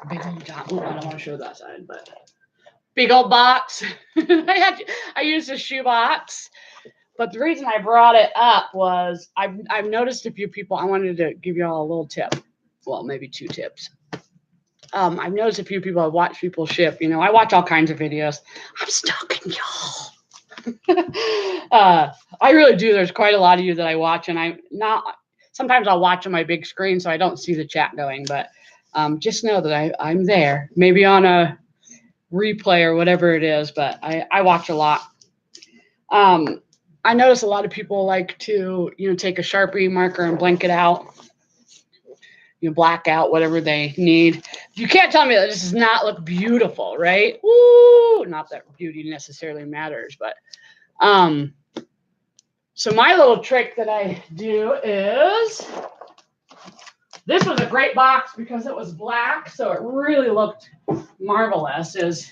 a big old I don't want to show that side, but big old box. I used a shoe box. But the reason I brought it up was I've noticed a few people. I wanted to give you all a little tip. Well, maybe 2 tips. I've noticed a few people. I watch people ship. I watch all kinds of videos. I'm stalking y'all. I really do. There's quite a lot of you that I watch, and I'm not. Sometimes I'll watch on my big screen, so I don't see the chat going. But just know that I'm there. Maybe on a replay or whatever it is. But I watch a lot. I notice a lot of people like to, take a Sharpie marker and blank it out, black out whatever they need. You can't tell me that this does not look beautiful, right? Woo! Not that beauty necessarily matters, but so my little trick that I do is, this was a great box because it was black, so it really looked marvelous, is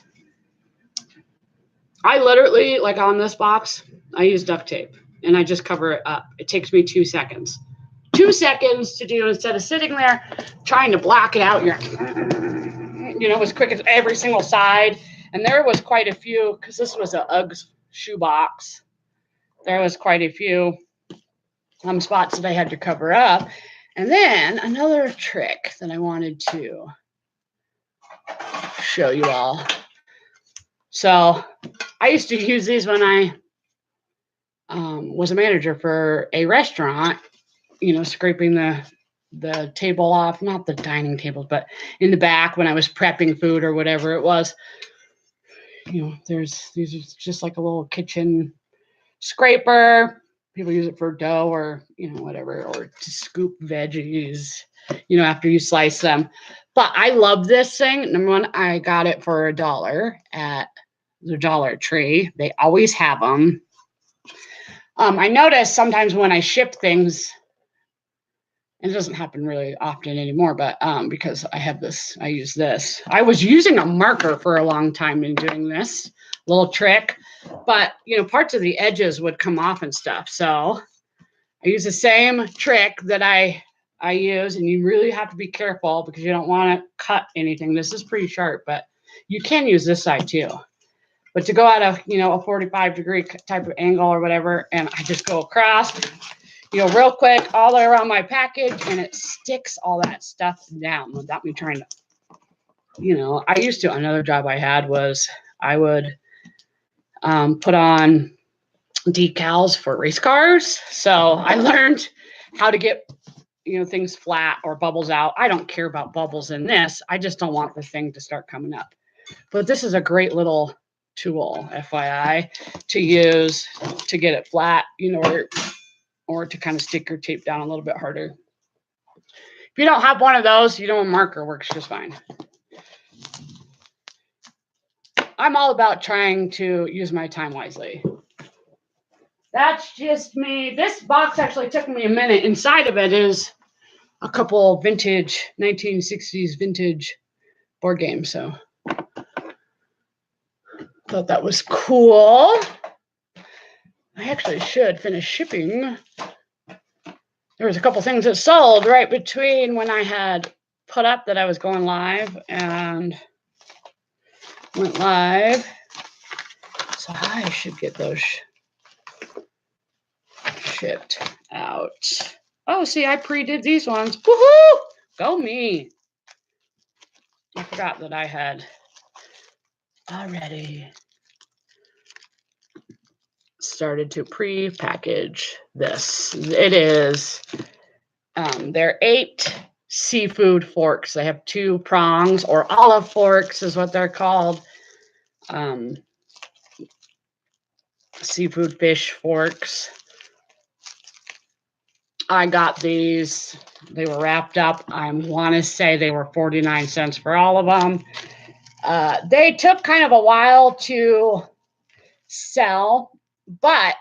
I literally, like on this box, I use duct tape and I just cover it up. It takes me 2 seconds. 2 seconds to do instead of sitting there trying to block it out. You're, as quick as every single side. And there was quite a few, because this was a Uggs shoe box. There was quite a few spots that I had to cover up. And then another trick that I wanted to show you all. So I used to use these when I was a manager for a restaurant, scraping the table off, not the dining tables, but in the back when I was prepping food or whatever it was. These are just like a little kitchen scraper. People use it for dough or, whatever, or to scoop veggies, after you slice them. But I love this thing. Number one, I got it for $1 at the Dollar Tree. They always have them. I notice sometimes when I ship things, and it doesn't happen really often anymore, but because I use this. I was using a marker for a long time in doing this little trick, but parts of the edges would come off and stuff. So I use the same trick that I use, and you really have to be careful because you don't want to cut anything. This is pretty sharp, but you can use this side too. But to go at a 45-degree type of angle or whatever, and I just go across, real quick all the way around my package, and it sticks all that stuff down without me trying to, I used to, another job I had was I would put on decals for race cars. So I learned how to get, things flat or bubbles out. I don't care about bubbles in this. I just don't want the thing to start coming up. But this is a great little tool, FYI, to use to get it flat, or to kind of stick your tape down a little bit harder. If you don't have one of those, a marker works just fine. I'm all about trying to use my time wisely. That's just me. This box actually took me a minute. Inside of it is a couple vintage 1960s vintage board games. So thought that was cool. I actually should finish shipping. There was a couple things that sold right between when I had put up that I was going live and went live. So I should get those shipped out. Oh, see, I pre-did these ones. Woohoo! Go me. I forgot that I had already started to pre-package this. It is, they're 8 seafood forks. They have 2 prongs, or olive forks is what they're called. Seafood fish forks. I got these. They were wrapped up. I want to say they were 49 cents for all of them. They took kind of a while to sell, but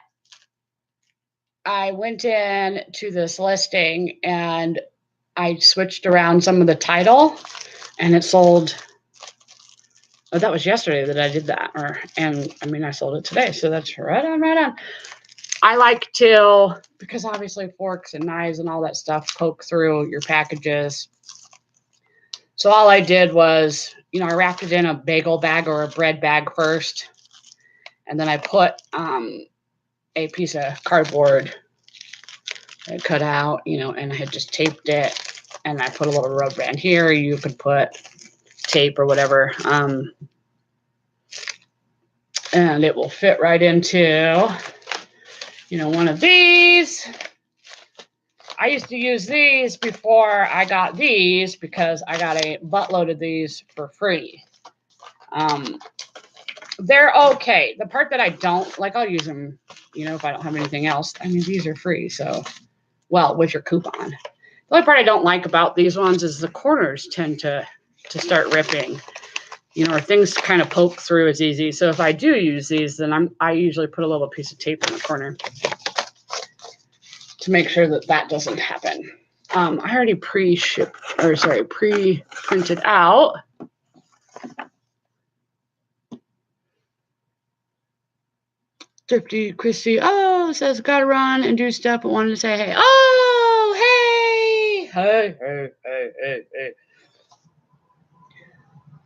I went in to this listing and I switched around some of the title, and it sold. Oh, that was yesterday that I did that. I sold it today. So that's right on. I like to, because obviously forks and knives and all that stuff poke through your packages. So all I did was, I wrapped it in a bagel bag or a bread bag first. And then I put a piece of cardboard I cut out, and I had just taped it. And I put a little rubber band here. You could put tape or whatever. And it will fit right into, one of these. I used to use these before I got these because I got a buttload of these for free. They're okay. The part that I don't like, I'll use them, if I don't have anything else. These are free. So, with your coupon. The only part I don't like about these ones is the corners tend to start ripping, or things kind of poke through as easy. So if I do use these, then I usually put a little piece of tape in the corner to make sure that doesn't happen. I already pre-printed out. Thrifty Christy, says gotta run and do stuff, but wanted to say hey. Hey.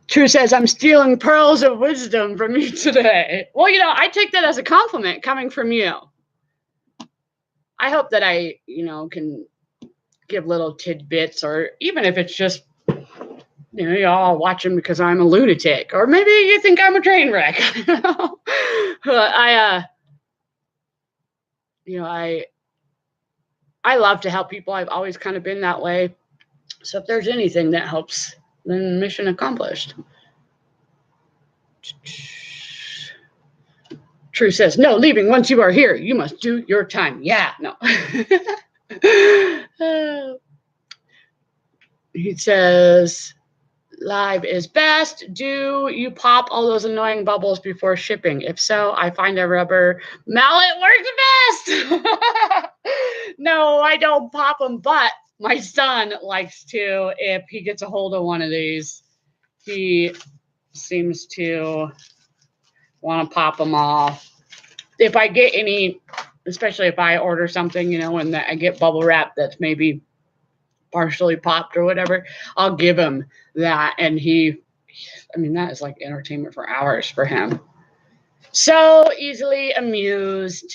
True says, I'm stealing pearls of wisdom from you today. Well, I take that as a compliment coming from you. I hope that I, can give little tidbits, or even if it's just, y'all watching because I'm a lunatic, or maybe you think I'm a train wreck. I love to help people. I've always kind of been that way. So if there's anything that helps, then mission accomplished. True says, no leaving once you are here. You must do your time. Yeah, no. He says, live is best. Do you pop all those annoying bubbles before shipping? If so, I find a rubber mallet works best. No, I don't pop them, but my son likes to. If he gets a hold of one of these, he seems to want to pop them all. If I get any, especially if I order something, and I get bubble wrap that's maybe partially popped or whatever, I'll give him that. And that is like entertainment for hours for him. So easily amused.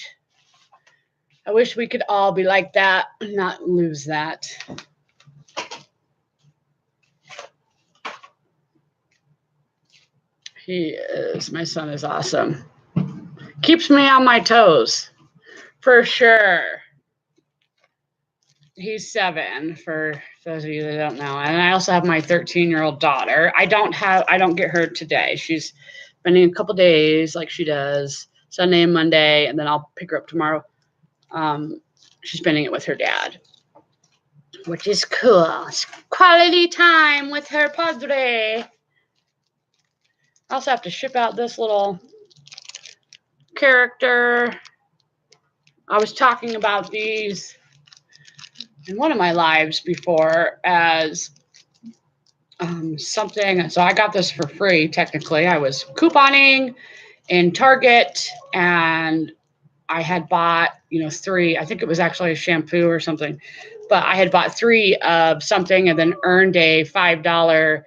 I wish we could all be like that and not lose that. My son is awesome. Keeps me on my toes, for sure. He's 7, for those of you that don't know. And I also have my 13-year-old daughter. I don't get her today. She's spending a couple days like she does, Sunday and Monday, and then I'll pick her up tomorrow. She's spending it with her dad, which is cool. It's quality time with her padre. I also have to ship out this little character. I was talking about these in one of my lives before as something. So I got this for free. Technically, I was couponing in Target, and I had bought, 3. I think it was actually a shampoo or something, but I had bought 3 of something and then earned a $5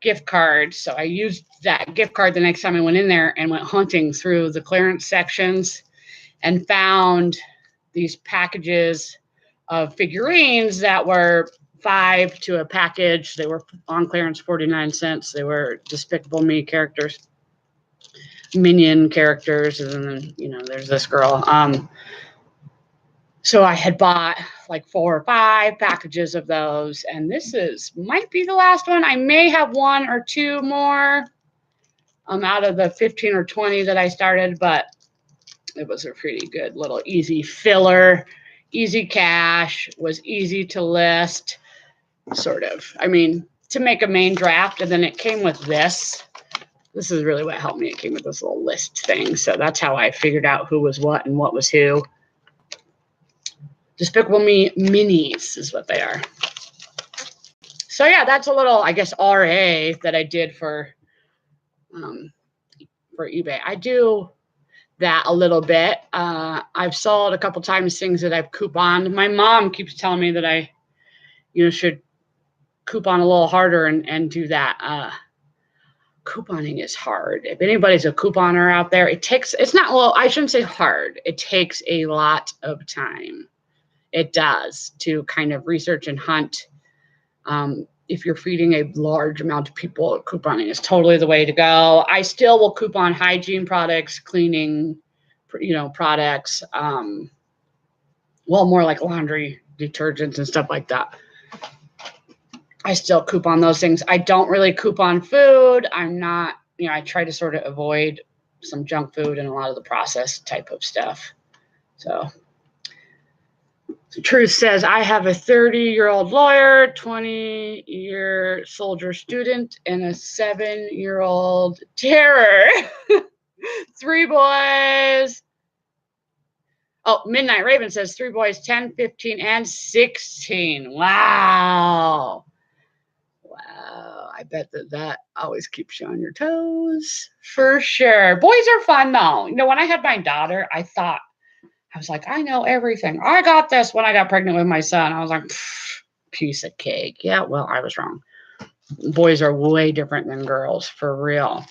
gift card. So I used that gift card the next time I went in there and went hunting through the clearance sections and found these packages of figurines that were $5 to a package. They were on clearance 49 cents. They were Despicable Me characters, Minion characters, and then there's this girl. So I had bought like 4 or 5 packages of those, and this might be the last one. I may have 1 or 2 more out of the 15 or 20 that I started, but it was a pretty good little easy filler, easy cash, was easy to list, sort of. I mean, to make a main draft, and then it came with this. This is really what helped me. It came with this little list thing, so that's how I figured out who was what and what was who. Despicable Me minis is what they are. So yeah, that's a little, I guess, RA that I did for eBay. I do that a little bit. I've sold a couple times things that I've couponed. My mom keeps telling me that I, should coupon a little harder and do that. Couponing is hard. If anybody's a couponer out there, it's not, well, I shouldn't say hard. It takes a lot of time. It does, to kind of research and hunt. If you're feeding a large amount of people, couponing is totally the way to go. I still will coupon hygiene products, cleaning, products, more like laundry detergents and stuff like that. I still coupon those things. I don't really coupon food. I'm not, I try to sort of avoid some junk food and a lot of the processed type of stuff. So Truth says, I have a 30-year-old lawyer, 20-year soldier student, and a 7-year-old terror. 3 boys. Oh, Midnight Raven says 3 boys, 10, 15, and 16. Wow. I bet that always keeps you on your toes, for sure. Boys are fun, though. When I had my daughter, I was like, I know everything. I got this when I got pregnant with my son. I was like, piece of cake. Yeah, well, I was wrong. Boys are way different than girls, for real.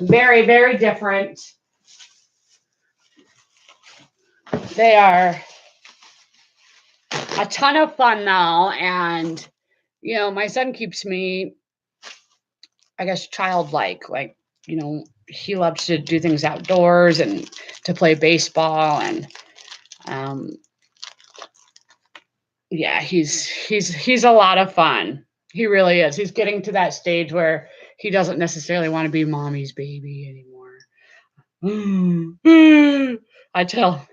Very, very different. They are a ton of fun, though. And, my son keeps me, I guess, childlike. Like, he loves to do things outdoors and to play baseball. And, yeah, he's a lot of fun. He really is. He's getting to that stage where he doesn't necessarily want to be mommy's baby anymore. I tell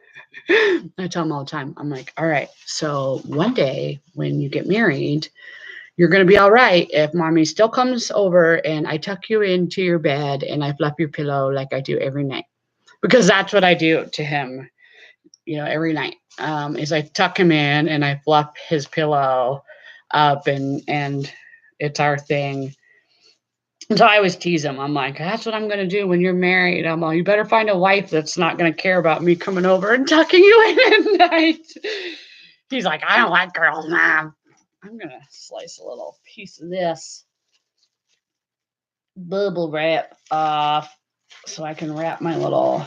him all the time. I'm like, all right, so one day when you get married, you're going to be all right if mommy still comes over and I tuck you into your bed and I fluff your pillow like I do every night. Because that's what I do to him, every night. Is I tuck him in and I fluff his pillow up and it's our thing. And so I always tease him. I'm like, that's what I'm going to do when you're married. I'm like, you better find a wife that's not going to care about me coming over and tucking you in at night. He's like, I don't like girls, Mom. I'm going to slice a little piece of this bubble wrap off so I can wrap my little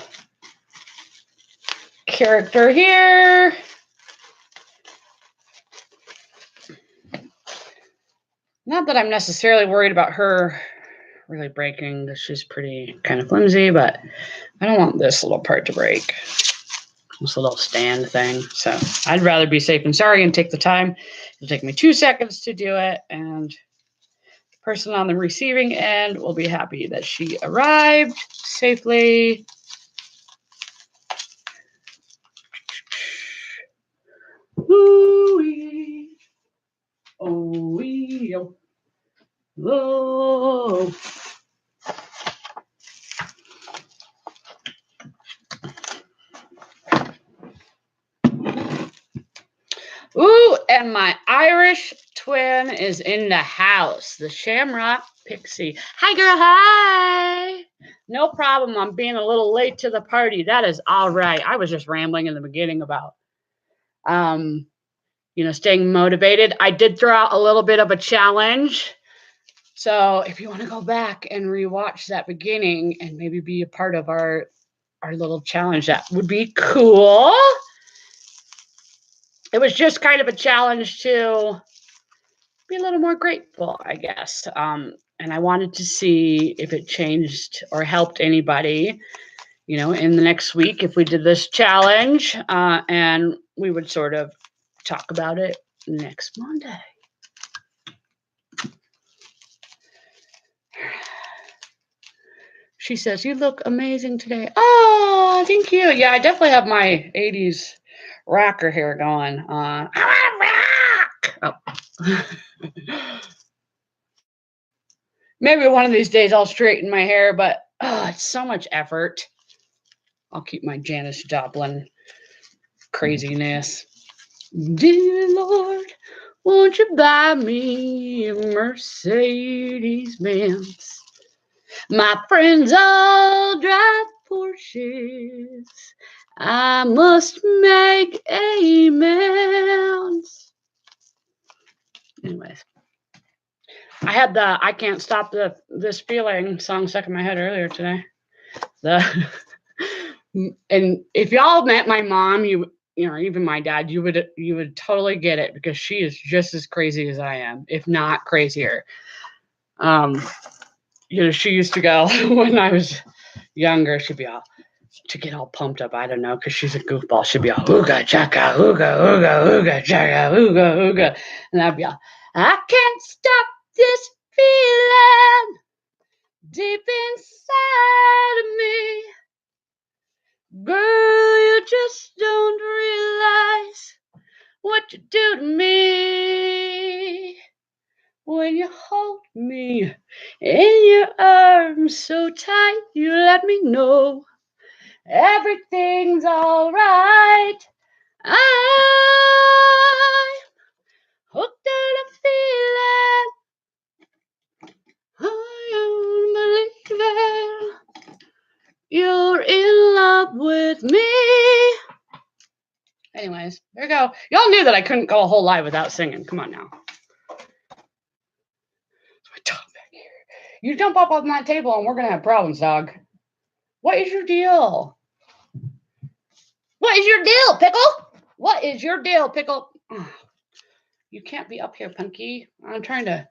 character here. Not that I'm necessarily worried about her really breaking. She's pretty kind of flimsy, but I don't want this little part to break. This little stand thing. So I'd rather be safe and sorry and take the time. It'll take me 2 seconds to do it, and the person on the receiving end will be happy that she arrived safely. Ooh-wee. Oh-wee. Whoa. Ooh, and my Irish twin is in the house. The Shamrock Pixie. Hi, girl. Hi. No problem. I'm being a little late to the party. That is all right. I was just rambling in the beginning about, staying motivated. I did throw out a little bit of a challenge. So if you want to go back and rewatch that beginning and maybe be a part of our little challenge, that would be cool. it was just kind of a challenge to be a little more grateful, I guess. And I wanted to see if it changed or helped anybody, in the next week if we did this challenge, and we would sort of talk about it next Monday. She says, "You look amazing today." Oh, thank you. Yeah, I definitely have my 80s rocker hair going on. I want to rock. Oh. Maybe one of these days I'll straighten my hair, but it's so much effort. I'll keep my Janis Joplin craziness. Dear Lord, won't you buy me a Mercedes Benz? My friends all drive Porsches. I must make amends. Anyways, I had the "I Can't Stop This Feeling" song stuck in my head earlier today. And if y'all met my mom, even my dad, you would totally get it, because she is just as crazy as I am, if not crazier. She used to go when I was younger. She'd be all to get all pumped up. I don't know, because she's a goofball. She'd be all hooga chaka hooga hooga hooga chaka hooga hooga, and I'd be all, "I can't stop this feeling deep inside of me. Girl, you just don't realize what you do to me when you hold me in your arms so tight. You let me know everything's all right. I'm hooked on a feeling. I don't believe it. You're in love with me." Anyways, there you go. Y'all knew that I couldn't go a whole live without singing. Come on now. My dog back here. You jump up on that table and we're going to have problems, dog. What is your deal? What is your deal, Pickle? What is your deal, Pickle? Oh, you can't be up here, Punky. I'm trying to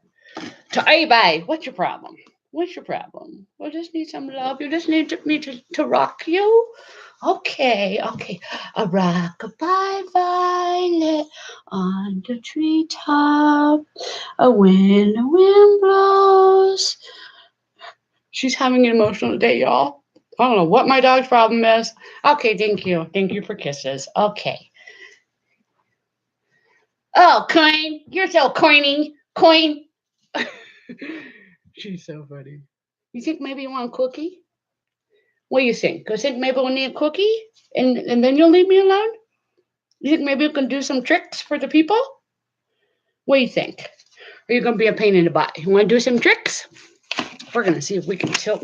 eBay. What's your problem? What's your problem? I just need some love. You just need me to rock you? Okay. A rock-a-bye violet on the treetop. When the wind blows. She's having an emotional day, y'all. I don't know what my dog's problem is. Okay, thank you. Thank you for kisses. Okay. Oh, coin. You're so coiny. Coin. She's so funny. You think maybe you want a cookie? What do you think? Do you think maybe we'll need a cookie? And then you'll leave me alone? You think maybe we can do some tricks for the people? What do you think? Are you going to be a pain in the butt? You want to do some tricks? We're going to see if we can tilt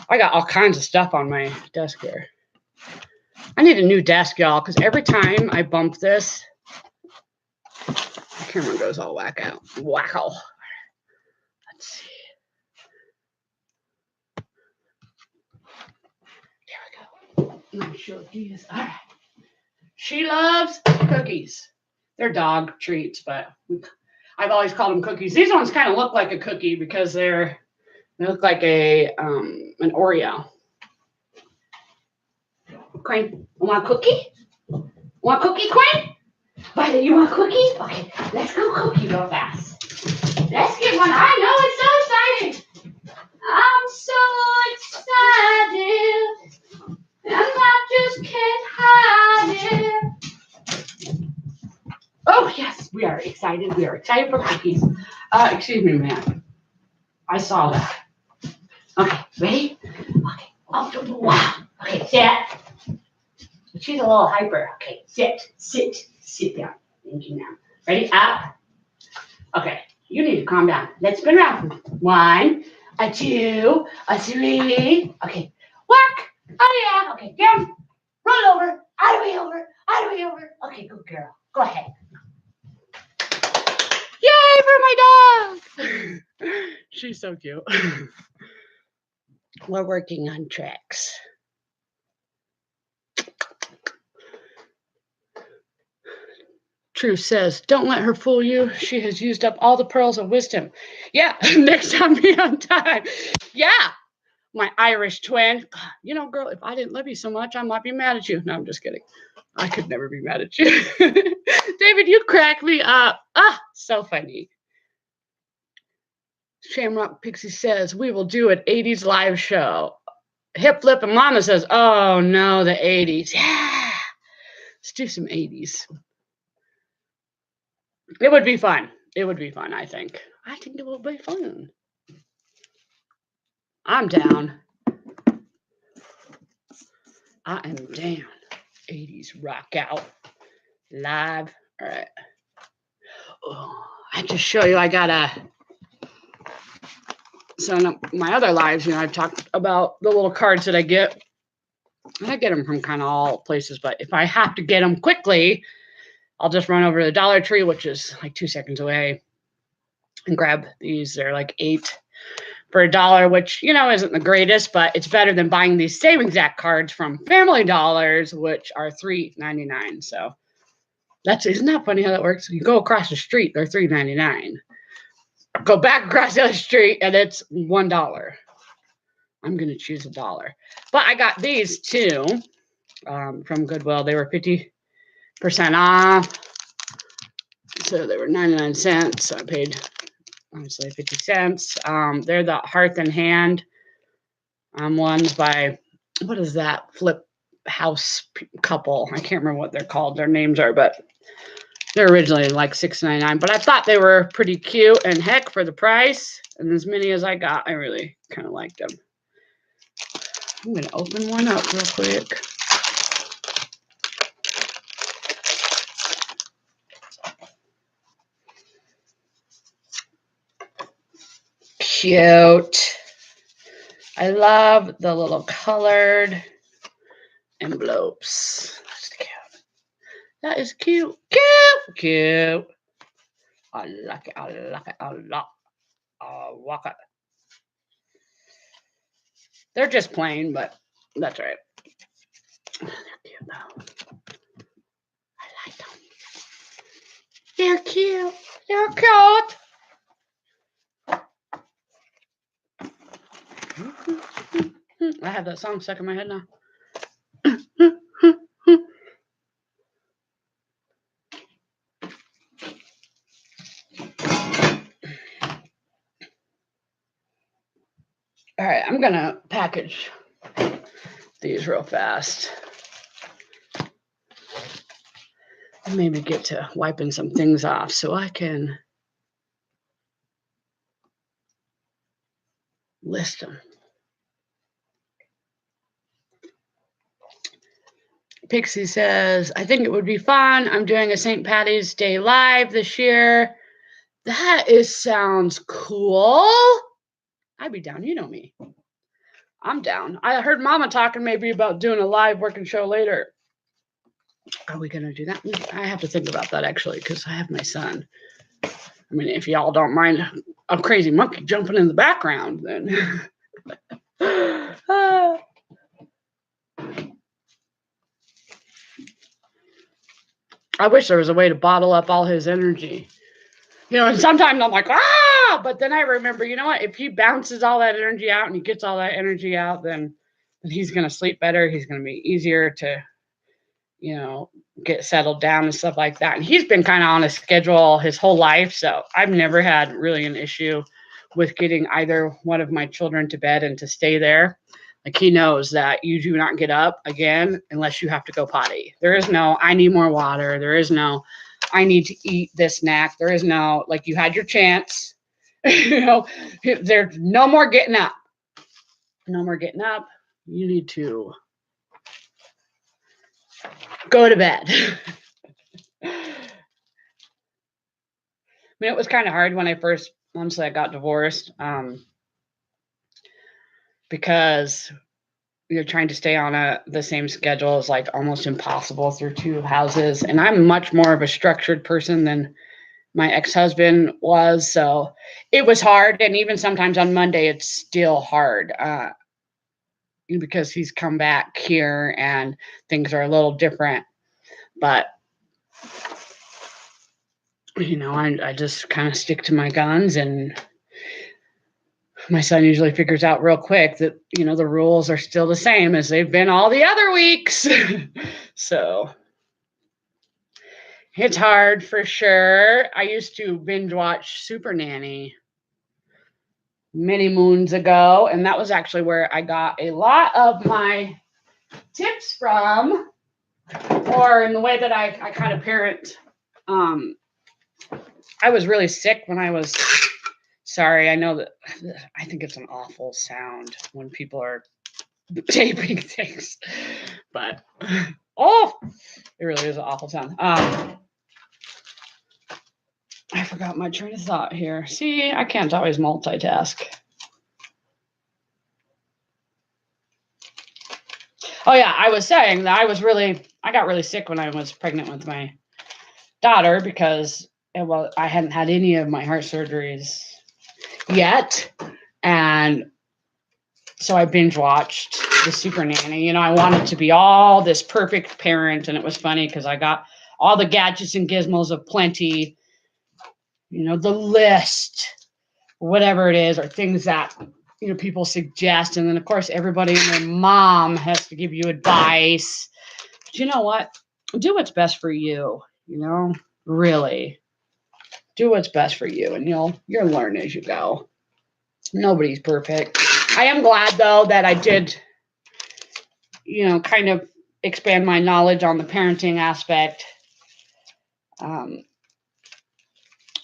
I got all kinds of stuff on my desk here. I need a new desk, y'all, because every time I bump this, the camera goes all wacko. Let's see. There we go. Let me show these. All right. She loves cookies. They're dog treats, but I've always called them cookies. These ones kind of look like a cookie because they look like an Oreo. Queen, want a cookie? Want a cookie, Queen? Violet, you want a cookie? Okay, let's go cookie real fast. Let's get one. I know, it's so exciting. I'm so excited. And I just can't hide it. Oh, yes, we are excited. We are excited for cookies. Excuse me, man. I saw that. Okay, ready? Okay. Oh, wow. Okay, sit. She's a little hyper. Okay, sit down. Thank you now. Ready? Up. Okay, you need to calm down. Let's spin around. 1, a 2, a 3. Okay, walk. Oh yeah. Okay, down. Roll over. Out of way over. Out of way over. Okay, good girl. Go ahead. Yay for my dog! She's so cute. We're working on tricks. Truth says, don't let her fool you. She has used up all the pearls of wisdom. Yeah, next time be on time. Yeah, my Irish twin. God, girl, if I didn't love you so much, I might be mad at you. No, I'm just kidding. I could never be mad at you. David, you crack me up. So funny. Shamrock Pixie says, we will do an 80s live show. Hip Flip and Mama says, oh no, the 80s. Yeah. Let's do some 80s. It would be fun. It would be fun, I think. I think it will be fun. I'm down. I am down. 80s rock out live. All right. Oh, I have to show you. I got so my other lives, I've talked about the little cards that I get. And I get them from kind of all places, but if I have to get them quickly, I'll just run over to the Dollar Tree, which is like 2 seconds away, and grab these. They're like 8 for $1, which, isn't the greatest, but it's better than buying these same exact cards from Family Dollars, which are $3.99. So isn't that funny how that works? You go across the street, they're $3.99. Go back across the other street, and it's $1. I'm going to choose $1. But I got these too from Goodwill. They were 50% off. So they were 99 cents. So I paid, honestly, 50 cents. They're the Hearth and Hand ones by, what is that? Flip House couple. I can't remember what they're called. Their names are, but they're originally like $6.99. But I thought they were pretty cute, and heck, for the price, and as many as I got, I really kind of liked them. I'm going to open one up real quick. Cute. I love the little colored envelopes. That's cute. That is cute. Cute. I like it. I like it a lot. Walk it. They're just plain, but that's right. They're cute though. I like them. They're cute. They're cute. I have that song stuck in my head now. All right, I'm gonna package these real fast. And maybe get to wiping some things off so I can list them. Pixie says, I think it would be fun. I'm doing a St. Patty's Day live this year. That sounds cool. I'd be down. You know me. I'm down. I heard Mama talking maybe about doing a live working show later. Are we going to do that? I have to think about that, actually, because I have my son. I mean, if y'all don't mind a crazy monkey jumping in the background, then... I wish there was a way to bottle up all his energy. And sometimes I'm like, but then I remember, you know what? If he bounces all that energy out and he gets all that energy out, then he's going to sleep better. He's going to be easier to, get settled down and stuff like that. And he's been kind of on a schedule his whole life. So I've never had really an issue with getting either one of my children to bed and to stay there. Like, he knows that you do not get up again unless you have to go potty. There is no, I need more water. There is no, I need to eat this snack. There is no, like, you had your chance. There's no more getting up. No more getting up. You need to go to bed. I mean, it was kind of hard when once I got divorced, because you're trying to stay on the same schedule is like almost impossible through 2 houses. And I'm much more of a structured person than my ex-husband was. So it was hard. And even sometimes on Monday, it's still hard because he's come back here and things are a little different. But I just kind of stick to my guns, and my son usually figures out real quick that, the rules are still the same as they've been all the other weeks. So it's hard for sure. I used to binge watch Super Nanny many moons ago, and that was actually where I got a lot of my tips from, or in the way that I kind of parent. I was really sick when I was, sorry, I know that, I think it's an awful sound when people are taping things, but it really is an awful sound. I forgot my train of thought here. See, I can't always multitask. Oh yeah, I was saying that I got really sick when I was pregnant with my daughter because, well, I hadn't had any of my heart surgeries yet. And so I binge watched the Super Nanny. I wanted to be all this perfect parent. And it was funny because I got all the gadgets and gizmos of plenty, the list, whatever it is, or things that, people suggest. And then, of course, everybody and their mom has to give you advice. But you know what? Do what's best for you, really. Do what's best for you, and you'll learn as you go. Nobody's perfect. I am glad, though, that I did, kind of expand my knowledge on the parenting aspect.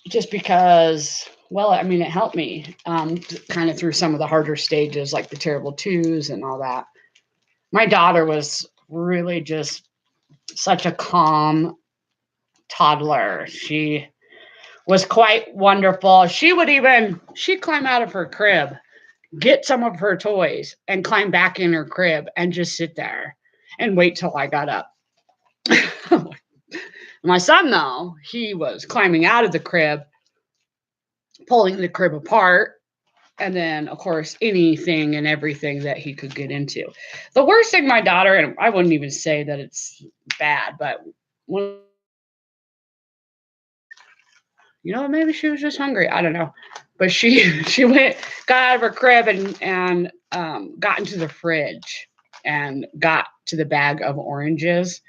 Just because, well, I mean, it helped me kind of through some of the harder stages, like the terrible twos and all that. My daughter was really just such a calm toddler. She was quite wonderful. She'd climb out of her crib, get some of her toys, and climb back in her crib and just sit there and wait till I got up. My son, though, he was climbing out of the crib, pulling the crib apart, and then, of course, anything and everything that he could get into. The worst thing my daughter, and I wouldn't even say that it's bad, but maybe she was just hungry. I don't know. But she got out of her crib and got into the fridge and got to the bag of oranges.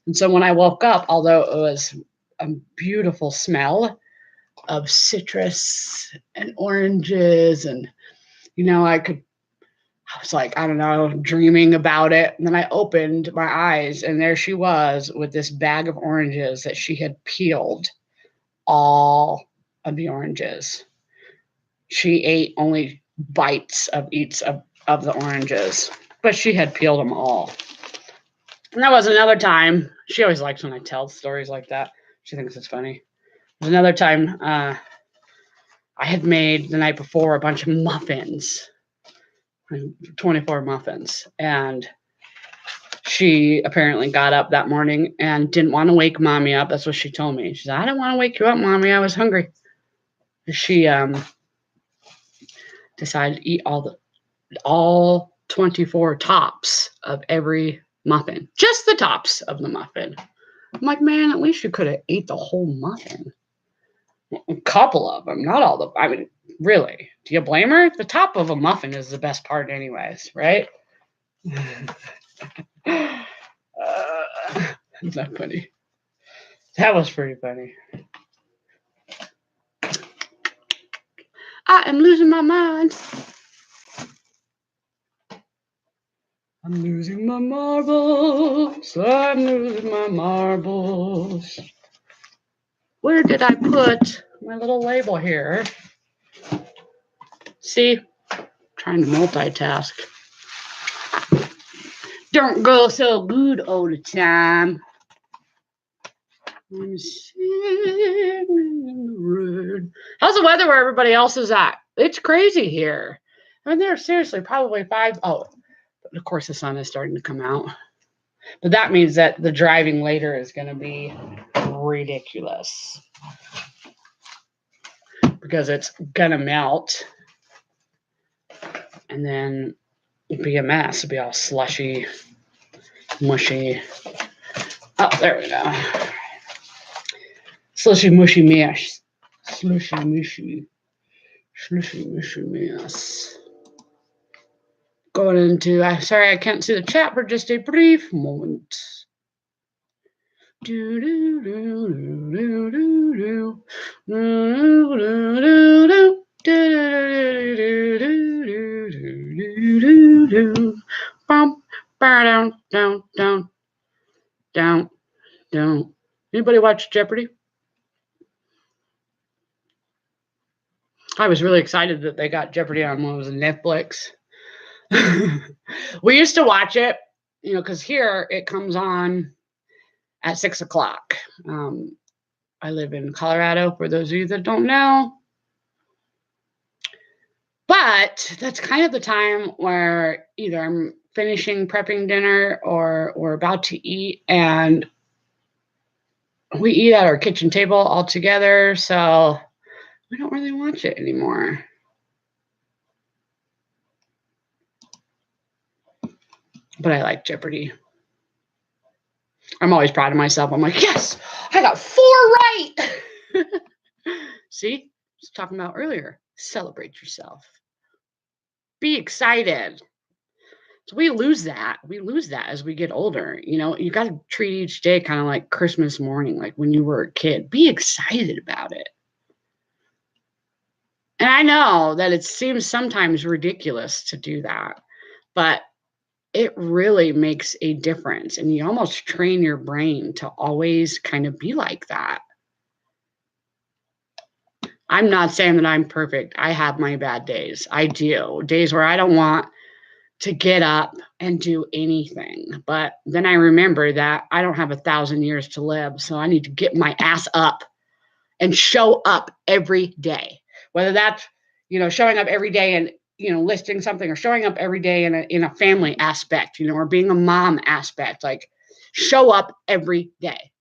And so when I woke up, although it was a beautiful smell of citrus and oranges, and I was like, I don't know, dreaming about it. And then I opened my eyes, and there she was with this bag of oranges that she had peeled all of the oranges. She ate only bites of each of the oranges, but she had peeled them all. And that was another time. She always likes when I tell stories like that. She thinks it's funny. There's another time I had made the night before a bunch of muffins, 24 muffins. And she apparently got up that morning and didn't want to wake mommy up. That's what she told me. She said, I didn't want to wake you up, mommy. I was hungry. She decided to eat all 24 tops of every muffin. Just the tops of the muffin. I'm like, man, at least you could have ate the whole muffin. A couple of them, not all I mean, really. Do you blame her? The top of a muffin is the best part anyways, right? Isn't that funny? That was pretty funny. I am losing my mind. I'm losing my marbles. I'm losing my marbles. Where did I put my little label here? See, I'm trying to multitask. Don't go so good all the time. I'm sitting in the road. How's the weather where everybody else is at? It's crazy here. I mean, there's seriously probably of course the sun is starting to come out. But that means that the driving later is going to be ridiculous. Because it's going to melt. And then it'll be a mess. It'll be all slushy, mushy. Oh, there we go. Slushy mushy mess. Slushy mushy. Slushy mushy mess. Going into, sorry I can't see the chat for just a brief moment. Down. Anybody watch Jeopardy? I was really excited that they got Jeopardy on what was Netflix. We used to watch it, because here it comes on at 6:00. I live in Colorado, for those of you that don't know. But that's kind of the time where either I'm finishing prepping dinner or we're about to eat, and we eat at our kitchen table all together, so we don't really watch it anymore. But I like Jeopardy. I'm always proud of myself. I'm like, yes, I got 4 right. See, I was talking about earlier. Celebrate yourself. Be excited. So we lose that. We lose that as we get older. You got to treat each day kind of like Christmas morning, like when you were a kid. Be excited about it. And I know that it seems sometimes ridiculous to do that, but it really makes a difference. And you almost train your brain to always kind of be like that. I'm not saying that I'm perfect. I have my bad days. I do. Days where I don't want to get up and do anything. But then I remember that I don't have 1,000 years to live. So I need to get my ass up and show up every day. Whether that's, showing up every day and, listing something, or showing up every day in a family aspect, or being a mom aspect, like show up every day.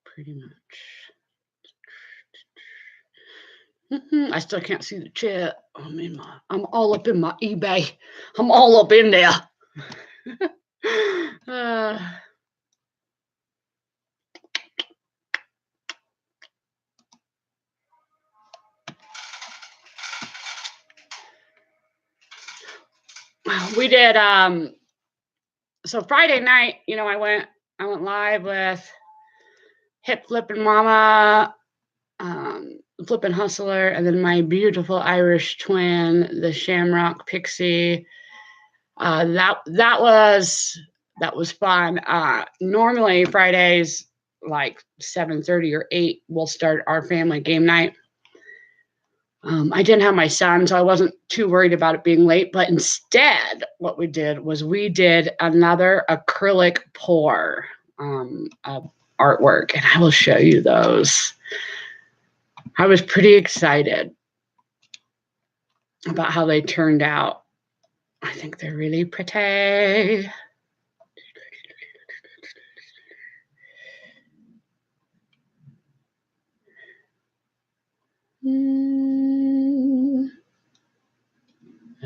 Pretty much. I still can't see the chat. I'm all up in my eBay. I'm all up in there. We did so Friday night, I went live with Hip Flippin' Mama, Flippin' Hustler, and then my beautiful Irish twin, the Shamrock Pixie. That was fun. Normally Fridays, like 7:30 or 8, we'll start our family game night. I didn't have my son, so I wasn't too worried about it being late. But instead, what we did was we did another acrylic pour of artwork, and I will show you those. I was pretty excited about how they turned out. I think they're really pretty.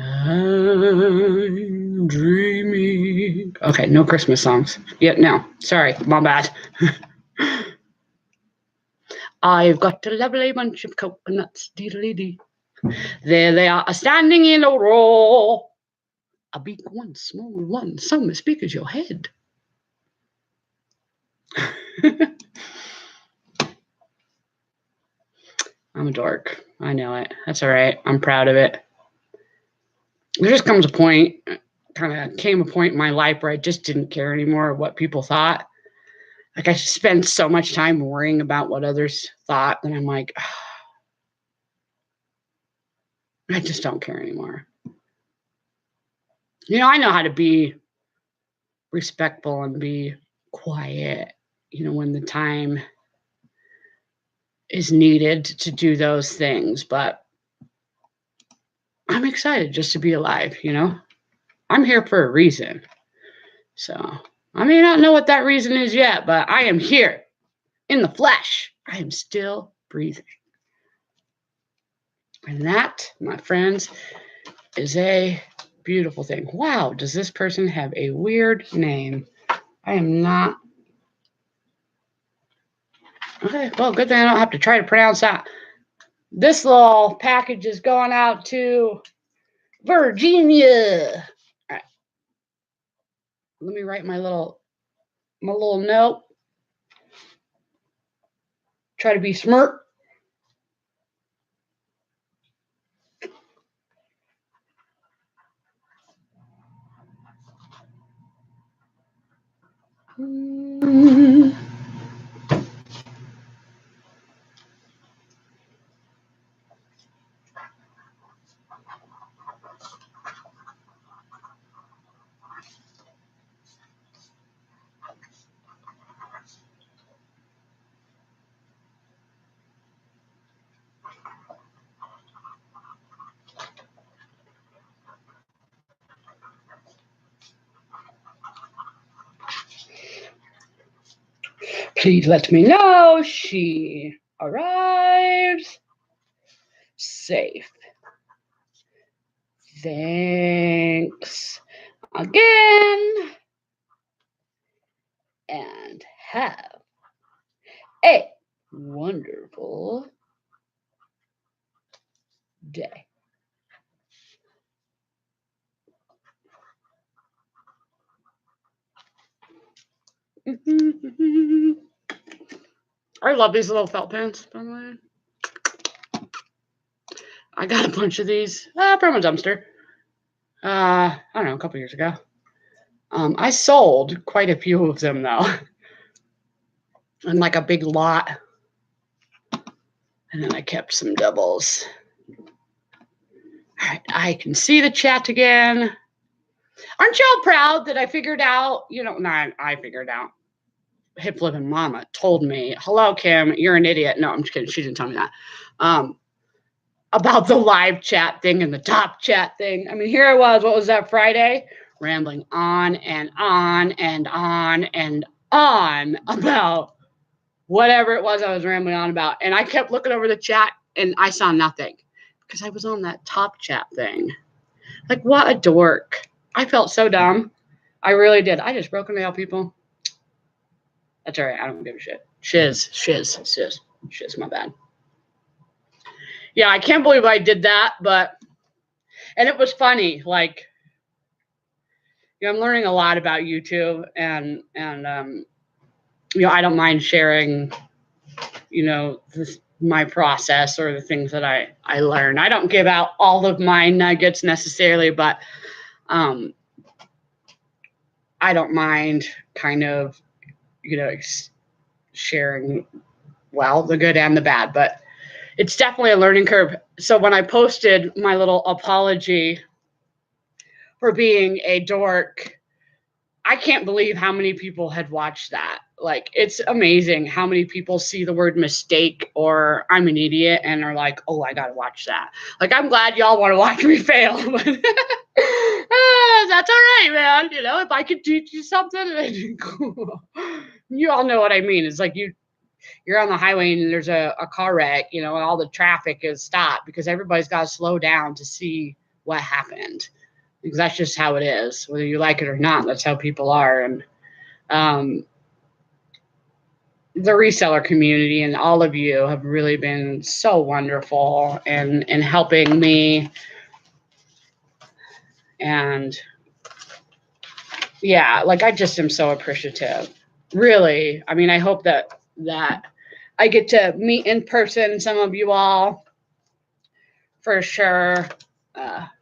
I'm dreaming. Okay, no Christmas songs. No. Sorry, my bad. I've got a lovely bunch of coconuts, dee-dee-dee. There they are, standing in a row. A big one, small one, some as big as your head. I'm a dork. I know it. That's all right. I'm proud of it. There just came a point in my life where I just didn't care anymore what people thought. Like I spent so much time worrying about what others thought, and I'm like, I just don't care anymore. I know how to be respectful and be quiet, when the time is needed to do those things. But I'm excited just to be alive, I'm here for a reason. So I may not know what that reason is yet, but I am here in the flesh. I am still breathing. And that, my friends, is a beautiful thing. Wow, does this person have a weird name? I am not. Okay, well, good thing I don't have to try to pronounce that. This little package is going out to Virginia. All right. Let me write my little note. Try to be smart. Please let me know she arrives safe. Thanks again. And have a wonderful day. I love these little felt pens, by the way. I got a bunch of these from a dumpster. I don't know, a couple years ago. I sold quite a few of them, though. In like a big lot. And then I kept some doubles. All right, I can see the chat again. Aren't y'all proud that I figured out, I figured out. Hip Living Mama told me, hello, Kim, you're an idiot. No, I'm just kidding. She didn't tell me that. About the live chat thing and the top chat thing. I mean, here I was, what was that, Friday? Rambling on and on and on and on about whatever it was I was rambling on about. And I kept looking over the chat and I saw nothing because I was on that top chat thing. Like, what a dork. I felt so dumb. I really did. I just broke a nail, people. That's all right. I don't give a shit. Shiz, my bad. Yeah, I can't believe I did that, and it was funny. Like, I'm learning a lot about YouTube, and I don't mind sharing, my process or the things that I learn. I don't give out all of my nuggets necessarily, but I don't mind kind of, sharing, the good and the bad, but it's definitely a learning curve. So when I posted my little apology for being a dork, I can't believe how many people had watched that. Like, it's amazing how many people see the word mistake or I'm an idiot and are like, oh, I gotta watch that. Like, I'm glad y'all want to watch me fail. But that's all right, man. If I could teach you something, cool. You all know what I mean. It's like you're on the highway and there's a car wreck, and all the traffic is stopped because everybody's got to slow down to see what happened. Because that's just how it is, whether you like it or not. That's how people are. And the reseller community and all of you have really been so wonderful in helping me. And yeah, like, I just am so appreciative. Really. I mean, I hope that I get to meet in person some of you all for sure.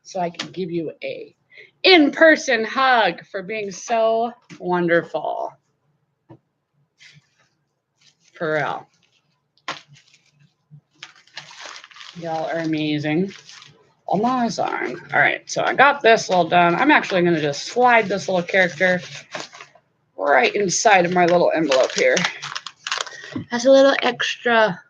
So I can give you a in-person hug for being so wonderful. For real. Y'all are amazing. Amazing. All right, so I got this all done. I'm actually going to just slide this little character right inside of my little envelope here. That's a little extra.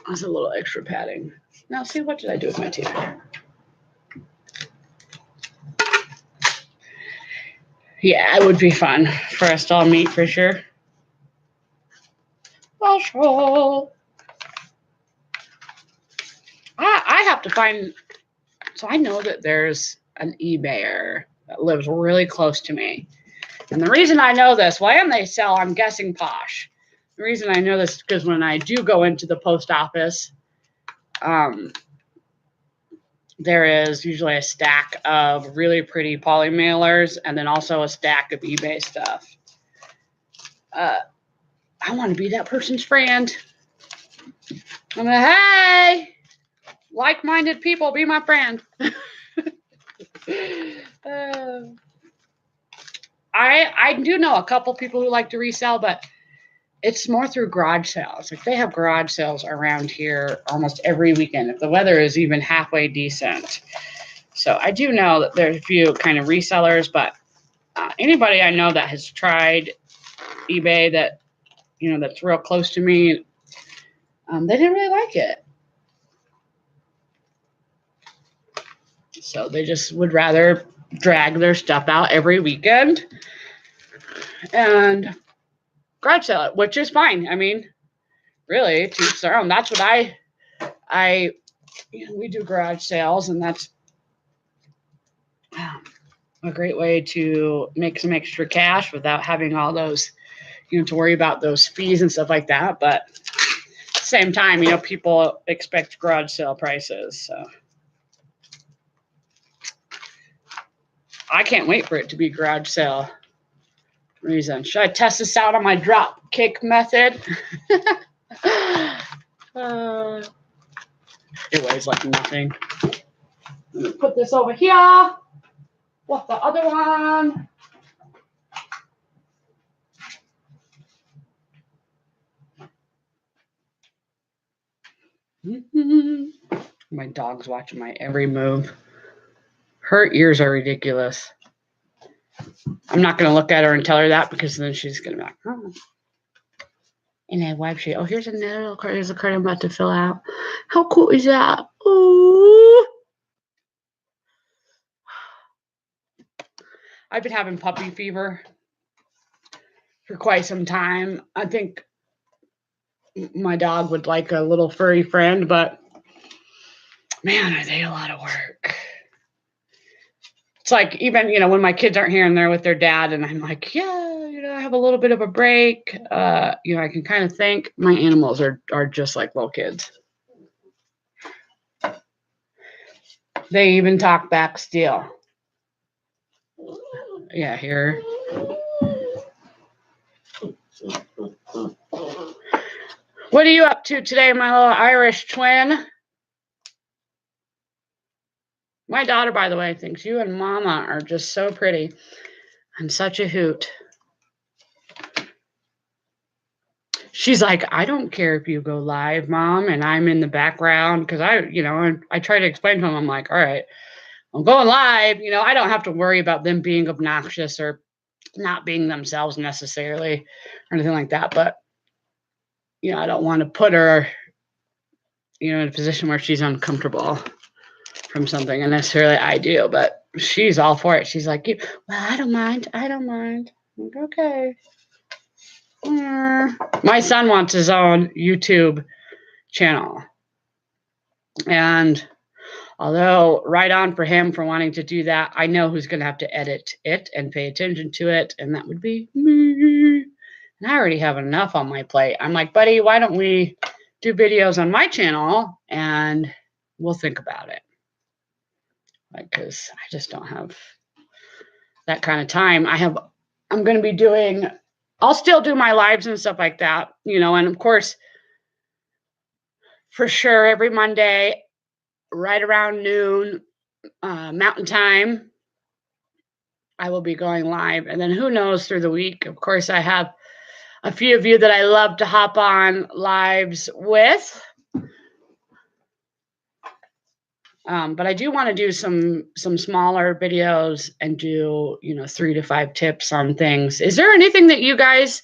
That's a little extra padding. Now, see, what did I do with my teeth? Yeah, it would be fun for us to all meet for sure. Special. I have to find, so I know that there's an eBayer that lives really close to me. And the reason I know this, well, and they sell, I'm guessing, Posh. The reason I know this is because when I do go into the post office, there is usually a stack of really pretty poly mailers and then also a stack of eBay stuff. I want to be that person's friend. I'm like, hey, like-minded people, be my friend. I do know a couple people who like to resell, but it's more through garage sales. Like they have garage sales around here almost every weekend if the weather is even halfway decent. So I do know that there's a few kind of resellers, but anybody I know that has tried eBay that, you know, that's real close to me, they didn't really like it. So they just would rather drag their stuff out every weekend and garage sale it, which is fine. I mean, really, to each their own. That's what I we do garage sales, and that's a great way to make some extra cash without having all those, you know, to worry about those fees and stuff like that. But at the same time, you know, people expect garage sale prices. So I can't wait for it to be garage sale reason. Should I test this out on my drop kick method? It weighs like nothing. Let me put this over here. What's the other one? My dog's watching my every move. Her ears are ridiculous. I'm not going to look at her and tell her that because then she's going to be like, oh. And I wipe sheet. Oh, here's another little card. Here's a card I'm about to fill out. How cool is that? Ooh. I've been having puppy fever for quite some time. I think my dog would like a little furry friend, but man, are they a lot of work. It's like even, you know, when my kids aren't here and they're with their dad and I'm like, yeah, you know, I have a little bit of a break. You know, I can kind of think. My animals are just like little kids. They even talk back still. Yeah, here. What are you up to today, my little Irish twin? My daughter, by the way, thinks you and Mama are just so pretty. I'm such a hoot. She's like, I don't care if you go live, Mom, and I'm in the background because I try to explain to them. I'm like, all right, I'm going live. You know, I don't have to worry about them being obnoxious or not being themselves necessarily or anything like that. But, you know, I don't want to put her, you know, in a position where she's uncomfortable from something, and necessarily I do, but she's all for it. She's like, well, I don't mind. I'm like, okay. My son wants his own YouTube channel. And although right on for him for wanting to do that, I know who's going to have to edit it and pay attention to it, and that would be me. And I already have enough on my plate. I'm like, buddy, why don't we do videos on my channel and we'll think about it. Like, because I just don't have that kind of time. I'm going to be doing, I'll still do my lives and stuff like that, you know, and of course, for sure, every Monday, right around noon, Mountain Time, I will be going live. And then who knows through the week, of course, I have a few of you that I love to hop on lives with. But I do want to do some smaller videos and do, you know, 3 to 5 tips on things. Is there anything that you guys,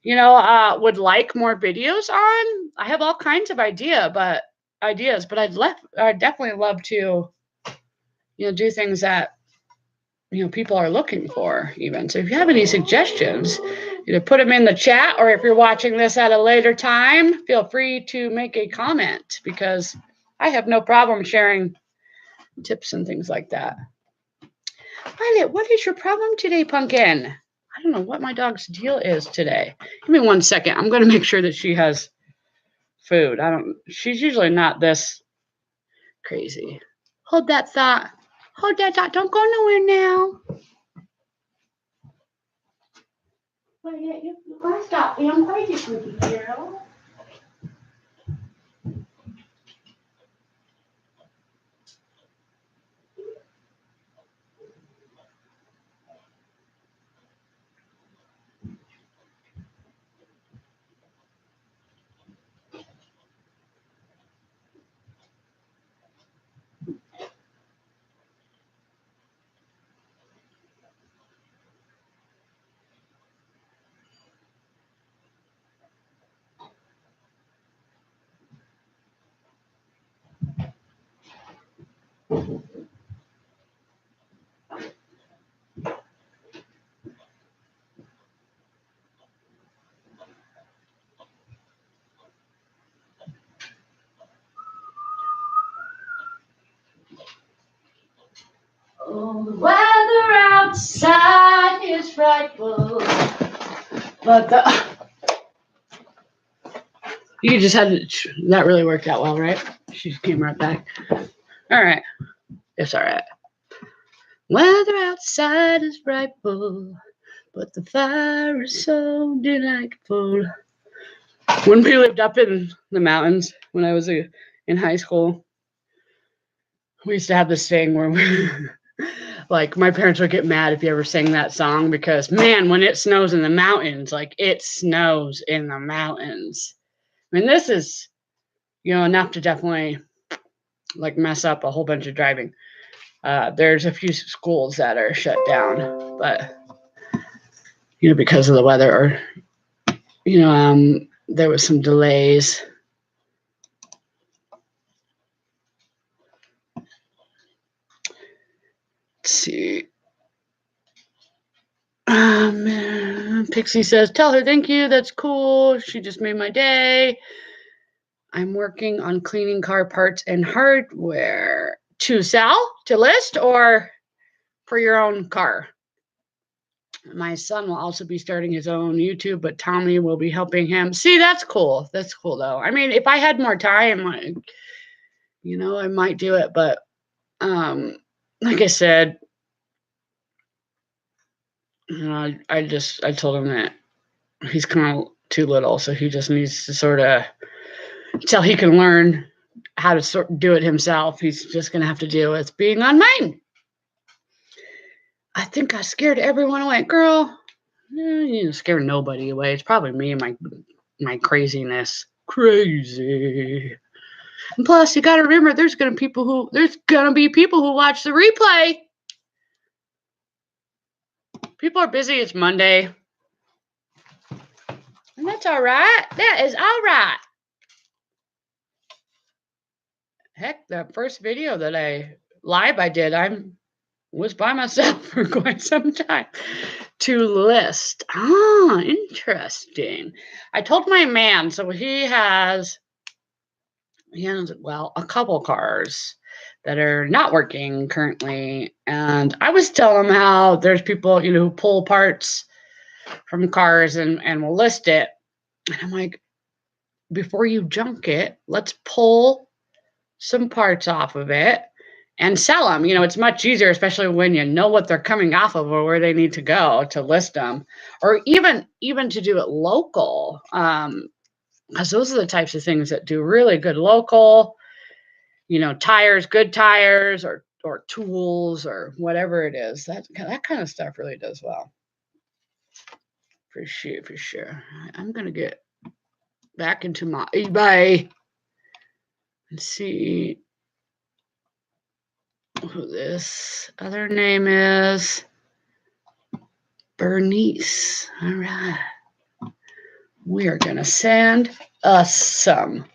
you know, would like more videos on? I have all kinds of ideas, but I'd definitely love to, you know, do things that, you know, people are looking for even. So if you have any suggestions, either put them in the chat, or if you're watching this at a later time, feel free to make a comment, because I have no problem sharing tips and things like that. Violet, what is your problem today, Pumpkin? I don't know what my dog's deal is today. Give me 1 second. I'm going to make sure that she has food. She's usually not this crazy. Hold that thought. Hold that thought. Don't go nowhere now. Violet, you gotta stop being crazy, sweetie girl. Oh, the weather outside is frightful, but you just had to, that really worked out well, right? She just came right back. All right. It's all right. Weather outside is frightful, but the fire is so delightful. When we lived up in the mountains, when I was in high school, we used to have this thing where like my parents would get mad if you ever sang that song because, man, when it snows in the mountains, like it snows in the mountains. I mean, this is, enough to definitely like mess up a whole bunch of driving. There's a few schools that are shut down, but because of the weather, or there was some delays. Let's see. Pixie says, "Tell her thank you. That's cool. She just made my day. I'm working on cleaning car parts and hardware to sell, to list, or for your own car. My son will also be starting his own YouTube, but Tommy will be helping him." See, that's cool. That's cool, though. I mean, if I had more time, I might do it. But like I said, I told him that he's kind of too little, so he just needs to sort of, until he can learn how to do it himself, he's just going to have to deal with being on mine. I think I scared everyone away. Girl, you didn't scare nobody away. It's probably me and my craziness. Crazy. And plus, you got to remember, there's gonna be people who watch the replay. People are busy. It's Monday, and that's all right. That is all right. Heck, the first video that I did, was by myself for quite some time to list. Interesting. I told my man, so he has a couple cars that are not working currently, and I was telling him how there's people who pull parts from cars and will list it, and I'm like, before you junk it, let's pull some parts off of it and sell them. It's much easier, especially when you know what they're coming off of or where they need to go, to list them, or even to do it local, because those are the types of things that do really good local. Tires, good tires, or tools, or whatever it is. That kind of stuff really does well. For sure. I'm gonna get back into my eBay and see who this other name is. Bernice. All right. We are gonna send us some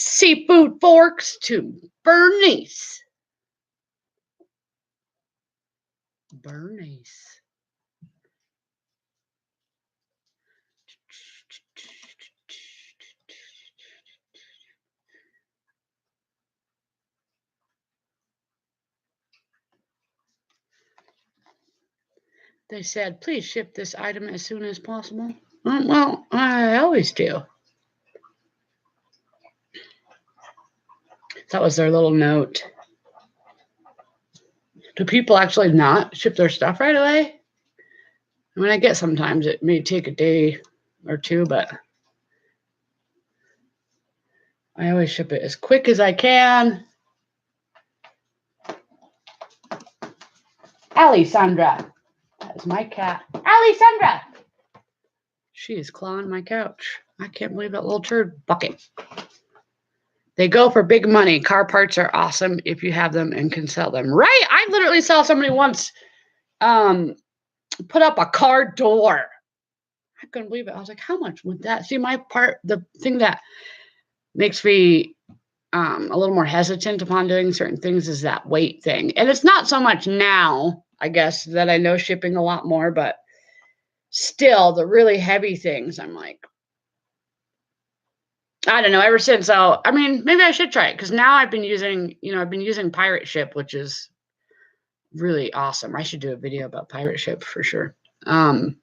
seafood forks to Bernice. They said, please ship this item as soon as possible. Well, I always do. That was their little note. Do people actually not ship their stuff right away? I mean, I guess sometimes it may take a day or two, but I always ship it as quick as I can. Alessandra. That is my cat. Alessandra! She is clawing my couch. I can't believe that little turd bucket. They go for big money. Car parts are awesome if you have them and can sell them. Right? I literally saw somebody once put up a car door. I couldn't believe it. I was like, how much would that? See, the thing that makes me a little more hesitant upon doing certain things is that weight thing. And it's not so much now, I guess, that I know shipping a lot more, but still the really heavy things, I'm like, I don't know, ever since. So, I mean, maybe I should try it because now I've been using Pirate Ship, which is really awesome. I should do a video about Pirate Ship for sure. I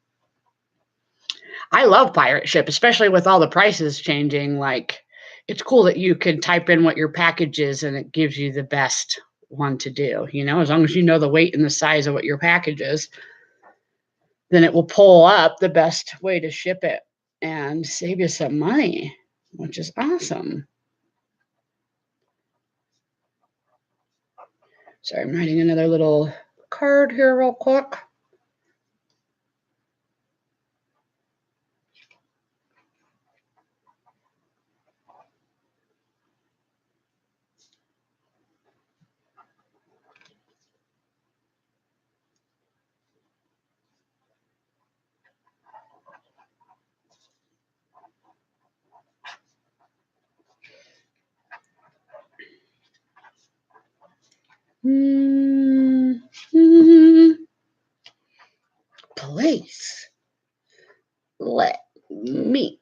love Pirate Ship, especially with all the prices changing. Like, it's cool that you can type in what your package is and it gives you the best one to do. As long as you know the weight and the size of what your package is, then it will pull up the best way to ship it and save you some money, which is awesome. Sorry, I'm writing another little card here real quick. Please let me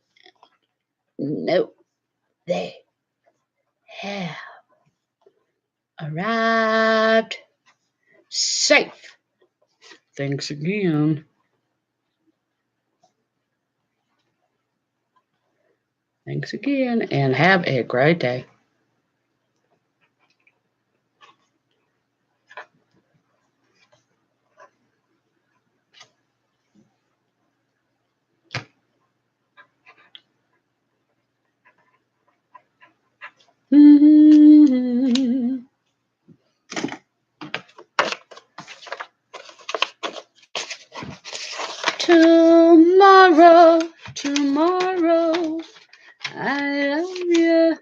know they have arrived safe. Thanks again. Thanks again, and have a great day. Tomorrow, I love you.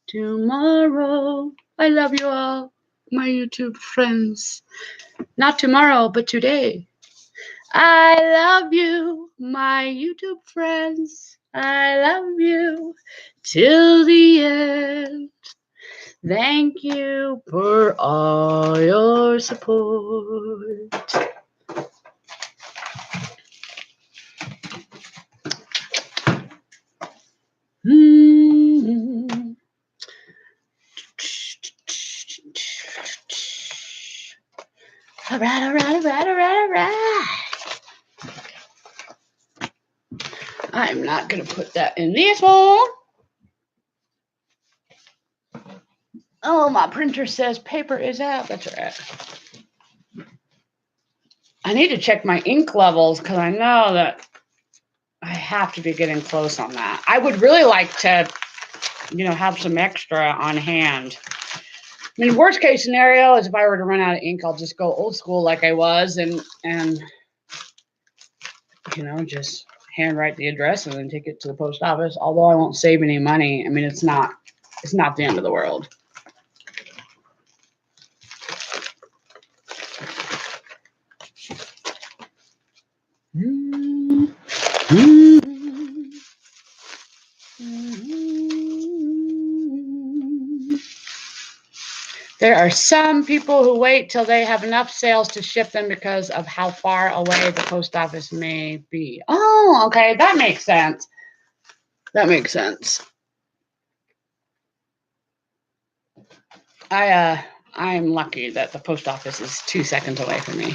Tomorrow, I love you all, my YouTube friends. Not tomorrow, but today. I love you, my YouTube friends. I love you till the end. Thank you for all your support. All right. I'm not going to put that in this one. Oh, my printer says paper is out. That's all right. I need to check my ink levels because I know that I have to be getting close on that. I would really like to, have some extra on hand. I mean, worst case scenario is if I were to run out of ink, I'll just go old school like I was and just handwrite the address and then take it to the post office. Although I won't save any money. I mean, it's not the end of the world. There are some people who wait till they have enough sales to ship them because of how far away the post office may be. Oh, okay. That makes sense. I'm lucky that the post office is 2 seconds away from me.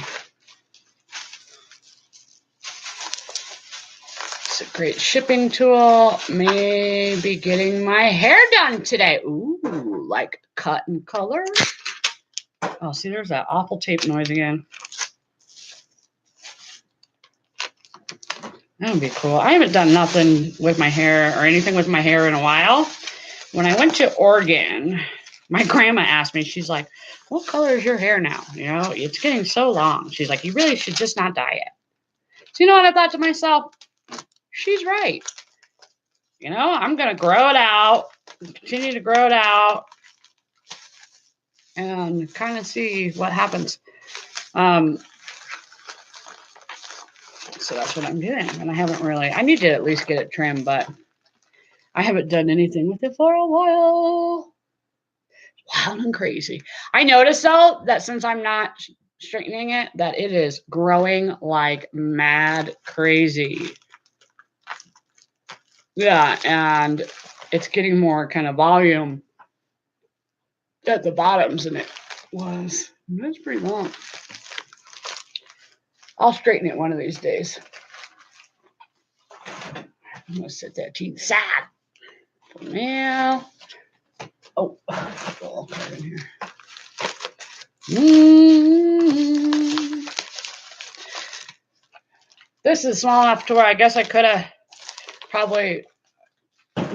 It's a great shipping tool. Maybe getting my hair done today. Ooh, like cut and color. Oh, see, there's that awful tape noise again. That would be cool. I haven't done nothing with my hair or anything with my hair in a while. When I went to Oregon, my grandma asked me, she's like, what color is your hair now? You know, it's getting so long. She's like, you really should just not dye it. So you know what I thought to myself? She's right. You know, I'm going to grow it out, continue to grow it out, and kind of see what happens. So that's what I'm doing. And I haven't really, I need to at least get it trimmed, but I haven't done anything with it for a while. Wild and crazy. I noticed though that since I'm not straightening it, that it is growing like mad crazy. Yeah, and it's getting more kind of volume at the bottoms than it was. That's pretty long. I'll straighten it one of these days. I'm gonna set that to the side. Yeah. Oh, all card in here. This is small enough to where I guess I could have probably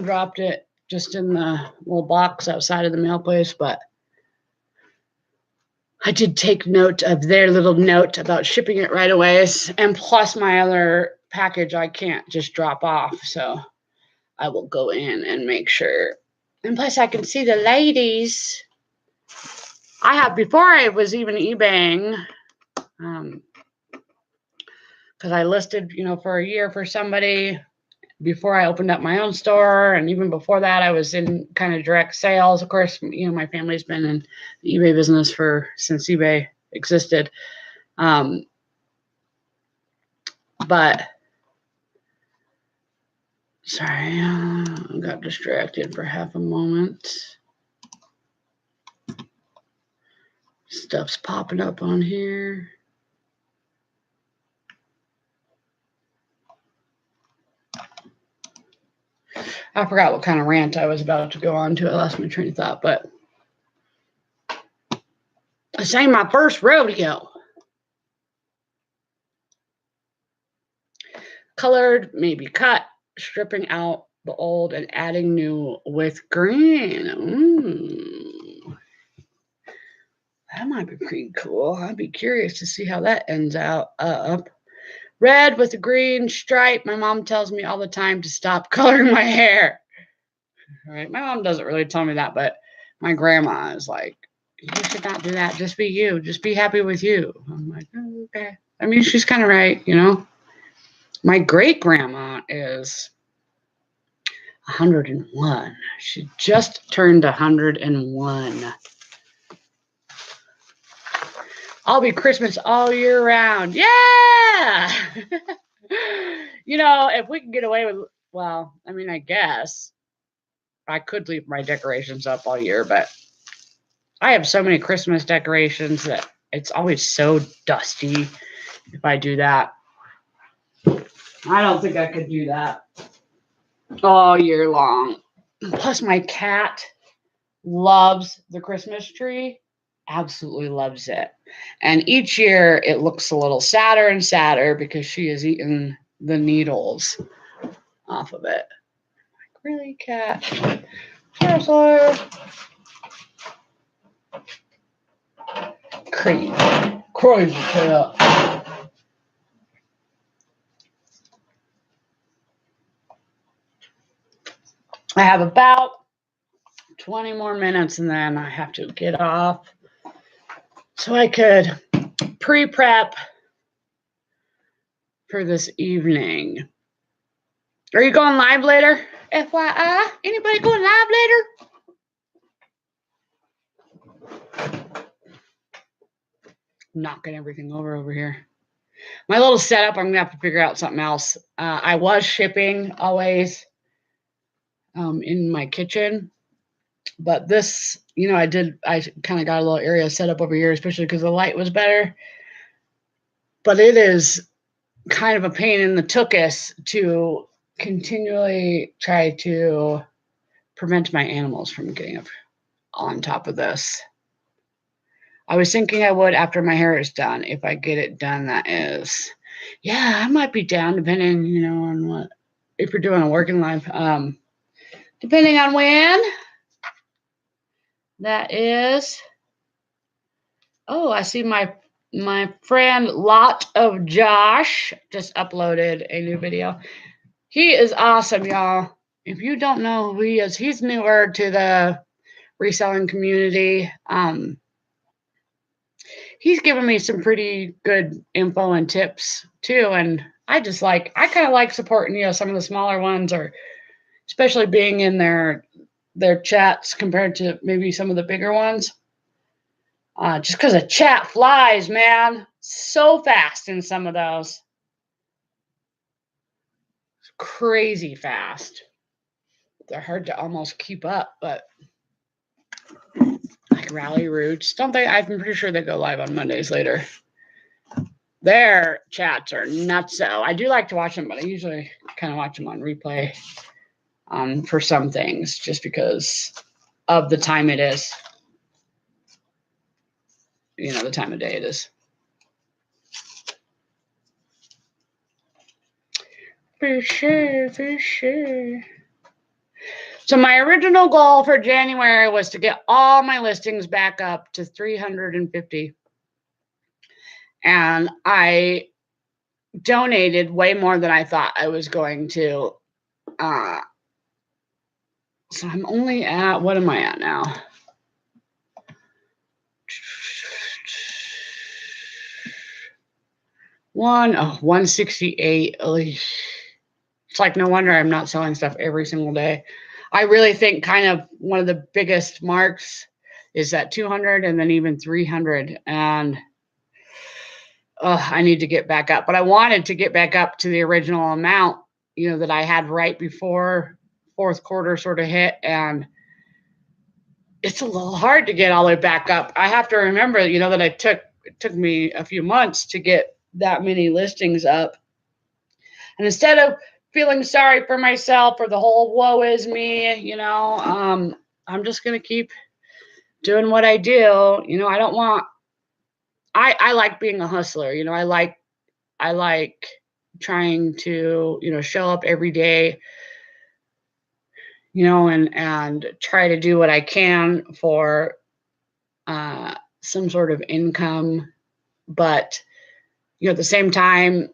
dropped it just in the little box outside of the mail place, but I did take note of their little note about shipping it right away, and plus my other package I can't just drop off, so I will go in and make sure. And plus I can see the ladies. I have, before I was even eBaying, because I listed, you know, for a year for somebody before I opened up my own store, and even before that I was in kind of direct sales. Of course, you know, my family's been in the eBay business since eBay existed. But sorry, I got distracted for half a moment. Stuff's popping up on here. I forgot what kind of rant I was about to go on to. I lost my train of thought, but this ain't my first rodeo. Colored, maybe cut, stripping out the old and adding new with green. That might be pretty cool. I'd be curious to see how that ends out up. Red with a green stripe. My mom tells me all the time to stop coloring my hair. Right? My mom doesn't really tell me that, but my grandma is like, you should not do that. Just be you. Just be happy with you. I'm like, oh, okay. I mean, she's kind of right, you know. My great grandma is 101. She just turned 101. I'll be Christmas all year round. Yeah! You know, if we can get away with, well, I mean, I guess I could leave my decorations up all year, but I have so many Christmas decorations that it's always so dusty if I do that. I don't think I could do that all year long. Plus, my cat loves the Christmas tree. Absolutely loves it. And each year it looks a little sadder and sadder because she has eaten the needles off of it. Like, really, cat? Crazy. Crazy cat. I have about 20 more minutes and then I have to get off so I could pre-prep for this evening. Are you going live later? FYI, anybody going live later? Knocking everything over here. My little setup, I'm going to have to figure out something else. I was shipping always in my kitchen. But this, you know, I kind of got a little area set up over here, especially because the light was better. But it is kind of a pain in the tuchus to continually try to prevent my animals from getting up on top of this. I was thinking I would after my hair is done, if I get it done, that is. Yeah, I might be down depending, on what, if you're doing a working live, depending on when that is. Oh, I see my friend Lot of Josh just uploaded a new video. He is awesome, y'all. If you don't know who he is, he's newer to the reselling community. He's given me some pretty good info and tips too, and I kind of like supporting some of the smaller ones, or especially being in their chats compared to maybe some of the bigger ones. Just because a chat flies, man, so fast in some of those. It's crazy fast. They're hard to almost keep up, but like Rally Roots, don't they? I'm pretty sure they go live on Mondays later. Their chats are nuts, though. I do like to watch them, but I usually kind of watch them on replay for some things, just because of the time it is. The time of day it is. For sure, for sure. So my original goal for January was to get all my listings back up to 350. And I donated way more than I thought I was going to. So I'm only at, what am I at now? 168. It's like no wonder I'm not selling stuff every single day. I really think kind of one of the biggest marks is that 200 and then even 300. And I need to get back up. But I wanted to get back up to the original amount, that I had right before fourth quarter sort of hit. And it's a little hard to get all the way back up. I have to remember, that it took me a few months to get that many listings up. And instead of feeling sorry for myself or the whole woe is me, I'm just going to keep doing what I do. I don't want, I like being a hustler. I like trying to, show up every day, and try to do what I can for some sort of income. But, at the same time,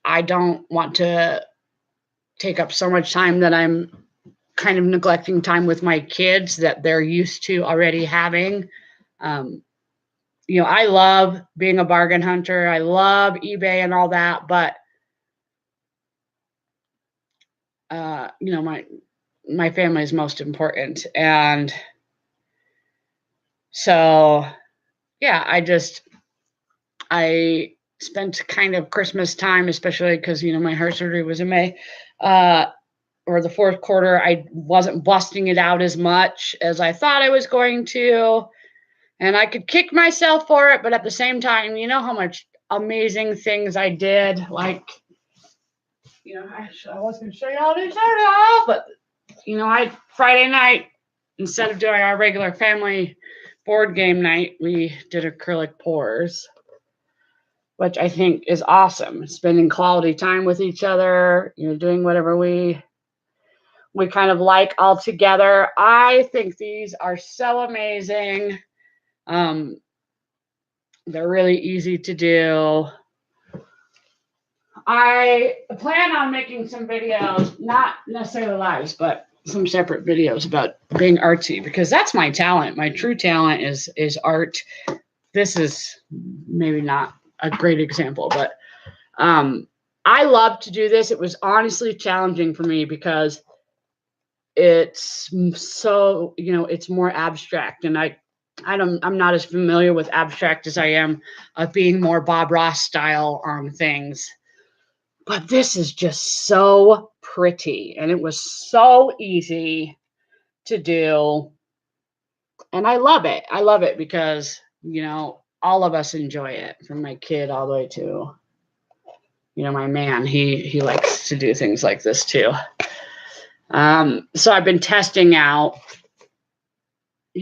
I don't want to take up so much time that I'm kind of neglecting time with my kids that they're used to already having. I love being a bargain hunter. I love eBay and all that, but my family is most important. And so, yeah, I spent kind of Christmas time, especially because, my heart surgery was in May, or the fourth quarter. I wasn't busting it out as much as I thought I was going to. And I could kick myself for it, but at the same time, how much amazing things I did. Like, I was going to show you all this now, but, Friday night, instead of doing our regular family board game night, we did acrylic pours, which I think is awesome. Spending quality time with each other, doing whatever we kind of like all together. I think these are so amazing. They're really easy to do. I plan on making some videos, not necessarily lives, but some separate videos about being artsy, because that's my talent. My true talent is art. This is maybe not a great example, but I love to do this. It was honestly challenging for me because it's so, it's more abstract, and I'm not as familiar with abstract as I am of being more Bob Ross style on things. But this is just so pretty, and it was so easy to do. And I love it. I love it because, all of us enjoy it, from my kid all the way to, my man, he likes to do things like this too. So I've been testing out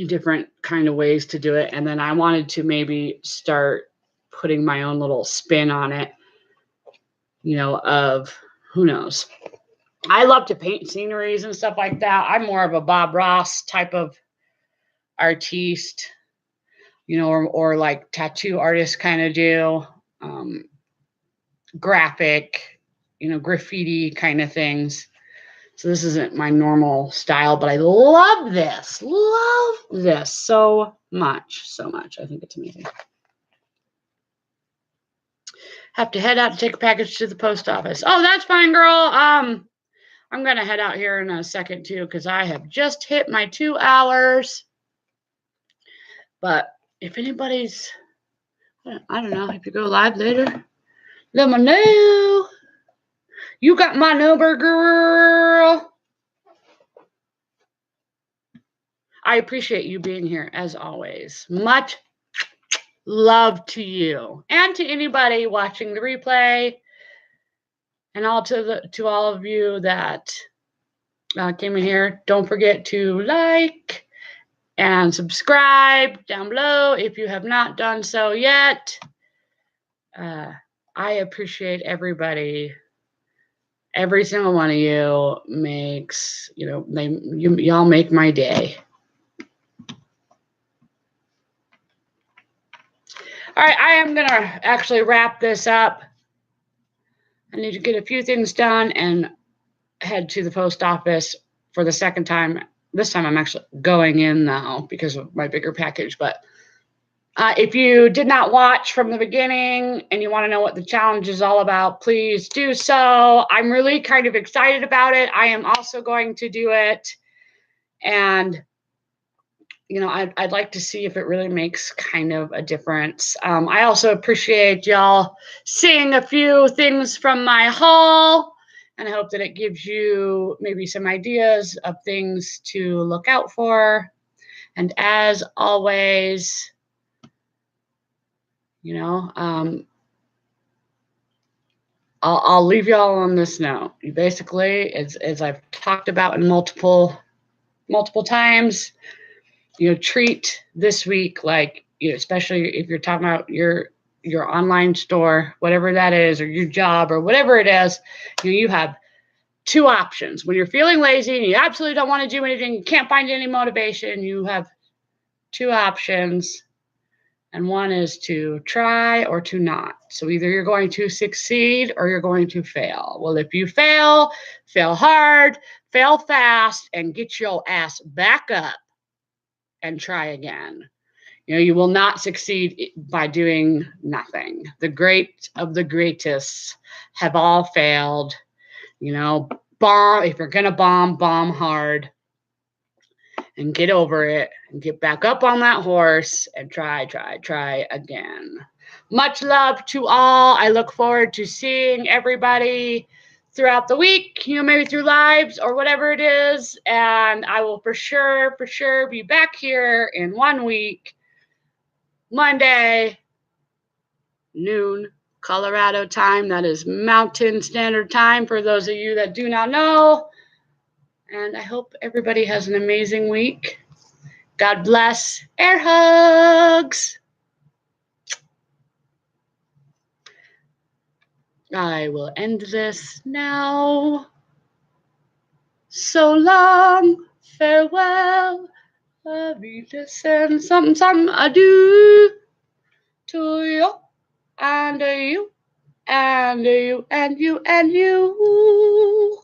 different kind of ways to do it, and then I wanted to maybe start putting my own little spin on it, of who knows. I love to paint sceneries and stuff like that. I'm more of a Bob Ross type of artiste, or like tattoo artists kind of do, graphic, graffiti kind of things. So this isn't my normal style, but I love this so much. I think it's amazing. Have to head out to take a package to the post office. Oh, that's fine, girl. I'm going to head out here in a second too, because I have just hit my 2 hours. But if anybody's, I don't know, if you go live later, let me know. You got my number, girl. I appreciate you being here as always. Much love to you and to anybody watching the replay, and all to all of you that came in here. Don't forget to like and subscribe down below if you have not done so yet. I appreciate everybody. Every single one of you makes, y'all make my day. All right, I am going to actually wrap this up. I need to get a few things done and head to the post office for the second time. This time I'm actually going in now because of my bigger package. But if you did not watch from the beginning and you want to know what the challenge is all about, please do so. I'm really kind of excited about it. I am also going to do it. And I'd like to see if it really makes kind of a difference. I also appreciate y'all seeing a few things from my haul, and I hope that it gives you maybe some ideas of things to look out for. And as always, I'll leave y'all on this note. Basically, as I've talked about in multiple times, treat this week like, especially if you're talking about your online store, whatever that is, or your job, or whatever it is, you have 2 options. When you're feeling lazy and you absolutely don't want to do anything, you can't find any motivation, you have 2 options. And one is to try or to not. So either you're going to succeed or you're going to fail. Well, if you fail hard, fail fast, and get your ass back up and try again. You will not succeed by doing nothing. The great of the greatest have all failed. Bomb. If you're going to bomb hard and get over it and get back up on that horse and try again. Much love to all. I look forward to seeing everybody throughout the week, maybe through lives or whatever it is. And I will for sure be back here in 1 week, Monday, noon, Colorado time. That is Mountain Standard Time for those of you that do not know. And I hope everybody has an amazing week. God bless. Air hugs. I will end this now. So long, farewell, listen, some adieu to you, and you, and you, and you, and you.